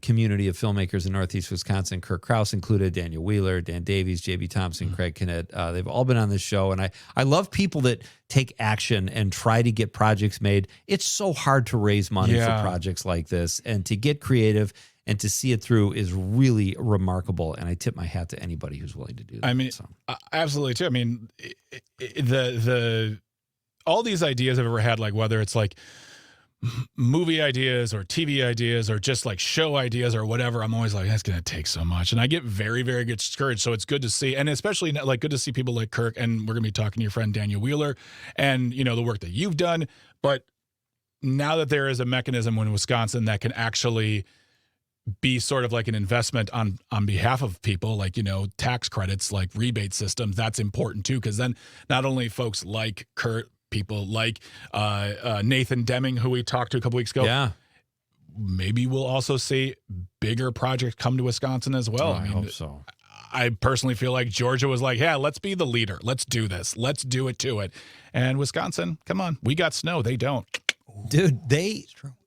community of filmmakers in Northeast Wisconsin. Kurt Krause included, Daniel Wheeler, Dan Davies, J.B. Thompson, Craig Kinnett. They've all been on this show, and I love people that take action and try to get projects made. It's so hard to raise money for projects like this, and to get creative and to see it through is really remarkable. And I tip my hat to anybody who's willing to do that. I mean, absolutely too. I mean, the all these ideas I've ever had, like whether it's like movie ideas or TV ideas or just like show ideas or whatever, I'm always like, that's going to take so much. And I get very, very discouraged. So it's good to see, and especially like good to see people like Kirk, and we're going to be talking to your friend Daniel Wheeler and, the work that you've done. But now that there is a mechanism in Wisconsin that can actually be sort of like an investment on behalf of people, like, tax credits, like rebate systems, that's important too. Because then not only folks like Kurt, people like Nathan Deming, who we talked to a couple weeks ago. Yeah. Maybe we'll also see bigger projects come to Wisconsin as well. I hope so. I personally feel like Georgia was like, yeah, let's be the leader. Let's do this. Let's do it to it. And Wisconsin, come on. We got snow. They don't. Dude,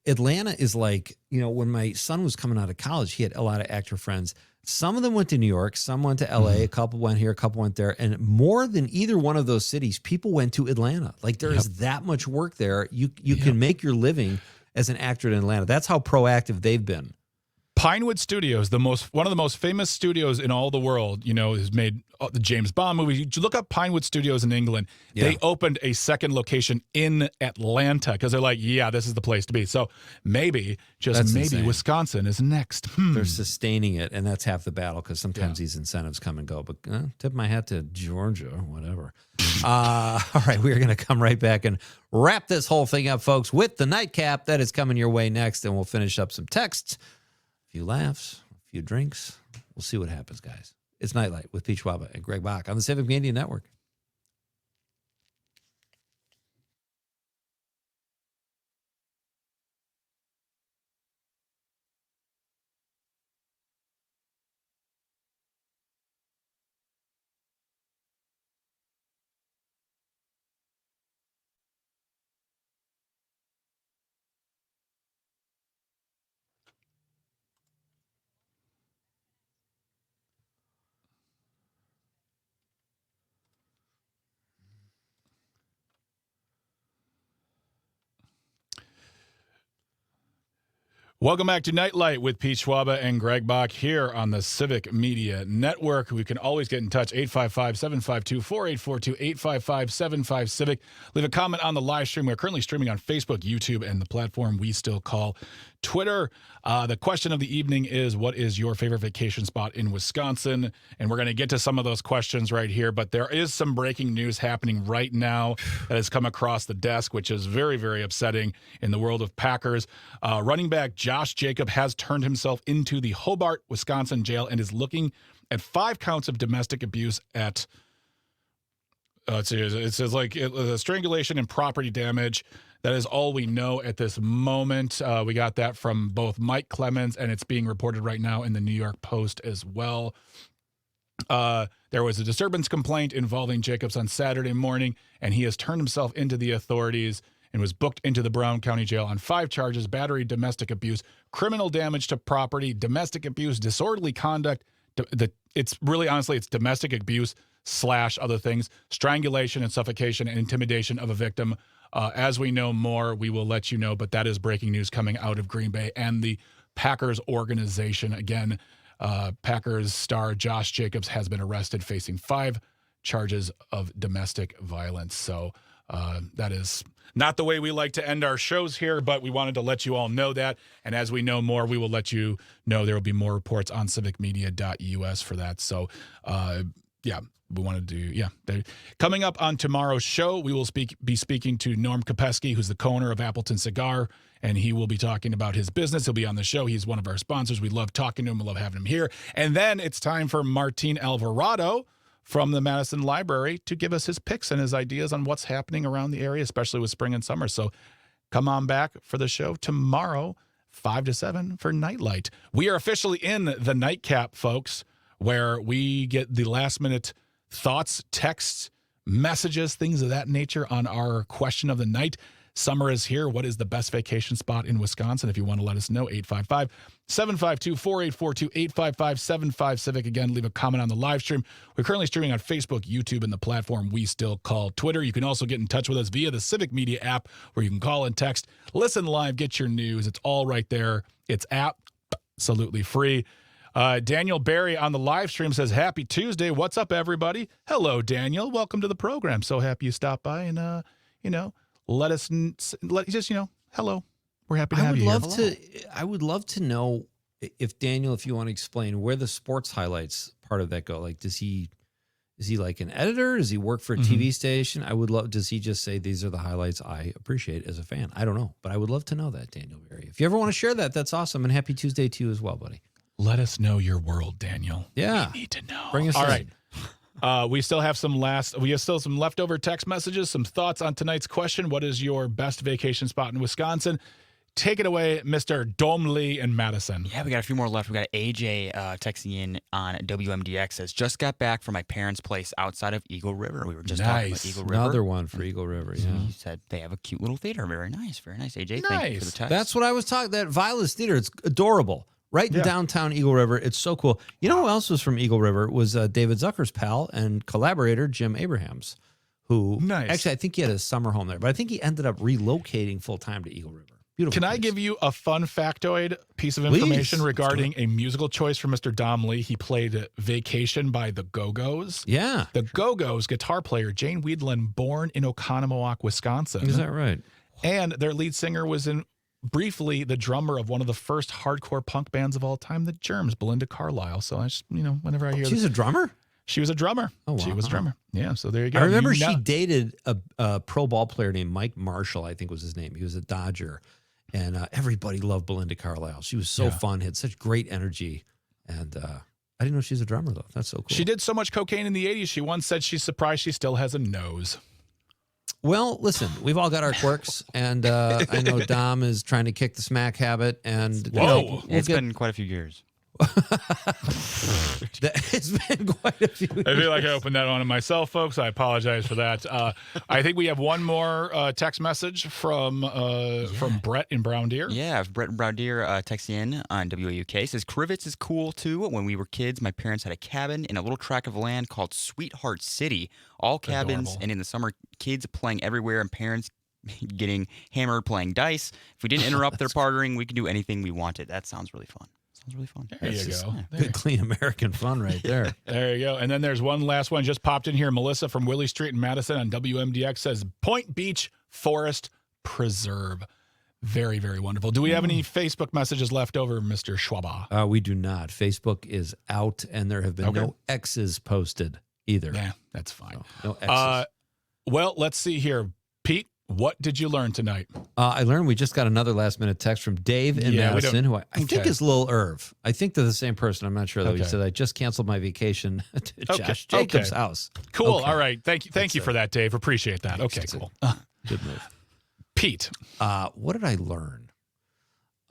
Atlanta is like, when my son was coming out of college, he had a lot of actor friends. Some of them went to New York, some went to LA, a couple went here, a couple went there. And more than either one of those cities, people went to Atlanta. Like there is that much work there. You can make your living as an actor in Atlanta. That's how proactive they've been. Pinewood Studios, one of the most famous studios in all the world, has made the James Bond movies. You look up Pinewood Studios in England. Yeah. They opened a second location in Atlanta because they're like, yeah, this is the place to be. So maybe, just maybe, insane. Wisconsin is next. They're sustaining it, and that's half the battle because sometimes these incentives come and go. But tip my hat to Georgia or whatever. All right, we're going to come right back and wrap this whole thing up, folks, with the Nightcap. That is coming your way next, and we'll finish up some texts. A few laughs, a few drinks. We'll see what happens, guys. It's Nightlight with Pete Schwaba and Greg Bach on the Civic Media Network. Welcome back to Nightlight with Pete Schwaba and Greg Bach here on the Civic Media Network. We can always get in touch, 855-752-4842, 855-75-CIVIC. Leave a comment on the live stream. We're currently streaming on Facebook, YouTube, and the platform we still call Twitter. The question of the evening is, what is your favorite vacation spot in Wisconsin? And we're going to get to some of those questions right here, but there is some breaking news happening right now that has come across the desk, which is very, very upsetting in the world of Packers. Running back Josh Jacob has turned himself into the Hobart, Wisconsin jail and is looking at 5 counts of domestic abuse at it says like strangulation and property damage. That is all we know at this moment. We got that from both Mike Clemens, and it's being reported right now in the New York Post as well. There was a disturbance complaint involving Jacobs on Saturday morning, and he has turned himself into the authorities and was booked into the Brown County Jail on 5 charges: battery, domestic abuse, criminal damage to property, domestic abuse, disorderly conduct. It's really, honestly, it's domestic abuse / other things, strangulation and suffocation and intimidation of a victim. As we know more, we will let you know, but that is breaking news coming out of Green Bay and the Packers organization. Again, Packers star Josh Jacobs has been arrested, facing 5 charges of domestic violence. So that is not the way we like to end our shows here, but we wanted to let you all know that. And as we know more, we will let you know. There will be more reports on civicmedia.us for that. So, yeah. We wanted to coming up on tomorrow's show, we will be speaking to Norm Kopeski, who's the co-owner of Appleton Cigar, and he will be talking about his business. He'll be on the show. He's one of our sponsors. We love talking to him. We love having him here. And then it's time for Martin Alvarado from the Madison Library to give us his picks and his ideas on what's happening around the area, especially with spring and summer. So come on back for the show tomorrow, 5 to 7 for Nightlight. We are officially in the Nightcap, folks, where we get the last-minute thoughts, texts, messages, things of that nature on our question of the night. Summer is here. What is the best vacation spot in Wisconsin? If you want to let us know, 855-752-4842, 855-75-CIVIC. Again, leave a comment on the live stream. We're currently streaming on Facebook, YouTube, and the platform we still call Twitter. You can also get in touch with us via the Civic Media app, where you can call and text, listen live, get your news. It's all right there. It's absolutely free. Daniel Barry on the live stream says, happy Tuesday. What's up, everybody? Hello, Daniel. Welcome to the program. So happy you stopped by and, let us, hello. We're happy to have you here. I would love to know if Daniel, if you want to explain where the sports highlights part of that go. Like, is he like an editor? Does he work for a TV station? I would love, does he just say, these are the highlights I appreciate as a fan? I don't know, but I would love to know that, Daniel Barry. If you ever want to share that, that's awesome. And happy Tuesday to you as well, buddy. Let us know your world, Daniel. Yeah. We need to know. Bring us all in. Right. We still have some leftover text messages, some thoughts on tonight's question. What is your best vacation spot in Wisconsin? Take it away, Mr. Domley in Madison. Yeah, we got a few more left. We got AJ texting in on WMDX, says, just got back from my parents' place outside of Eagle River. We were just talking about Eagle River. Another one for Eagle River, yeah. He said they have a cute little theater. Very nice, AJ. Thank you for the text. That's what I was talking, that Violet's Theater. It's adorable. Right in downtown Eagle River. It's so cool. You know who else was from Eagle River? Was David Zucker's pal and collaborator, Jim Abrahams, who actually, I think he had a summer home there, but I think he ended up relocating full-time to Eagle River. Beautiful Can place. I give you a fun factoid piece of information regarding a musical choice for Mr. Dom Lee? He played Vacation by the Go-Go's. Yeah. The Go-Go's guitar player, Jane Weedland, born in Oconomowoc, Wisconsin. Is that right? And their lead singer was briefly the drummer of one of the first hardcore punk bands of all time, the Germs, Belinda Carlisle. So I just, whenever I hear She's a drummer? She was a drummer. Oh, wow. She was a drummer. Yeah, so there you go. I remember she dated a pro ball player named Mike Marshall, I think was his name. He was a Dodger. And everybody loved Belinda Carlisle. She was so fun, had such great energy. And I didn't know she was a drummer, though. That's so cool. She did so much cocaine in the 80s, she once said she's surprised she still has a nose. Well, listen, we've all got our quirks, and I know Dom is trying to kick the smack habit, and it's been quite a few years. It's been quite a few years. I feel like I opened that on myself, folks. I apologize for that. I think we have one more text message from Brett in Brown Deer. Yeah, Brett in Brown Deer texting in on WAUK. Says, Krivitz is cool, too. When we were kids, my parents had a cabin in a little tract of land called Sweetheart City. All cabins, and in the summer, kids playing everywhere, and parents getting hammered playing dice. If we didn't interrupt their partying, we could do anything we wanted. That sounds really fun. Sounds really fun. There you go. Good, clean American fun right there. There you go. And then there's one last one just popped in here. Melissa from Willie Street in Madison on WMDX says Point Beach Forest Preserve. Very, very wonderful. Do we have any Facebook messages left over, Mr. Schwaba? We do not. Facebook is out, and there have been no X's posted either. Yeah, that's fine. So, no X's. Well, let's see here. Pete, what did you learn tonight? I learned we just got another last-minute text from Dave in Madison, who I think is Lil Irv. I think they're the same person. I'm not sure, though. He said, I just canceled my vacation to Josh Jacobs' house. Cool. All right. Thank you for that, Dave. Appreciate that. Okay, cool. Good move. Pete. What did I learn?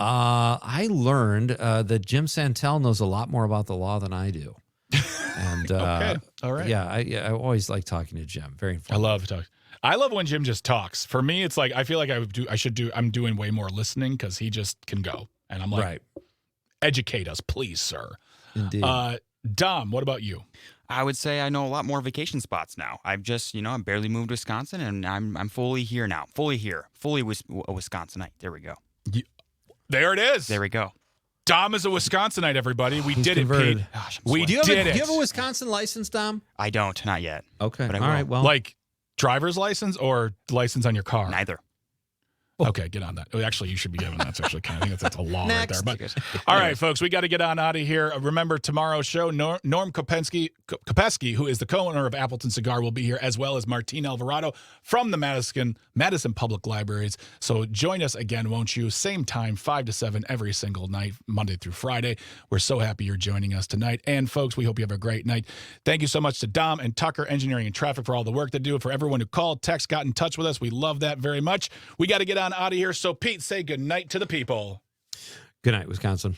I learned that Jim Santel knows a lot more about the law than I do. And okay. All right. Yeah, I always like talking to Jim. Very fun. I love talking. I love when Jim just talks. For me, it's like I feel like I'm doing way more listening because he just can go. And I'm like, educate us, please, sir. Indeed. Dom, what about you? I would say I know a lot more vacation spots now. I've just, I'm barely moved to Wisconsin, and I'm fully here now. Fully here. Fully a Wisconsinite. There we go. There it is. There we go. Dom is a Wisconsinite, everybody. We did converted. it, Pete. Gosh, we do did it. you have a Wisconsin license, Dom? I don't. Not yet. Okay. But I all will. right. Well, Like driver's license or license on your car? Neither. Okay, get on that. Actually, you should be given that. That's actually kind of, I think that's a law right there. Next. But all right, folks, we got to get on out of here. Remember, tomorrow's show, Norm Kopesky, who is the co-owner of Appleton Cigar, will be here, as well as Martine Alvarado from the Madison Public Libraries. So join us again, won't you? Same time, 5 to 7 every single night, Monday through Friday. We're so happy you're joining us tonight. And folks, we hope you have a great night. Thank you so much to Dom and Tucker, Engineering and Traffic, for all the work they do. For everyone who called, text, got in touch with us, we love that very much. We got to get on out of here. So Pete, say good night to the people. Good night, Wisconsin.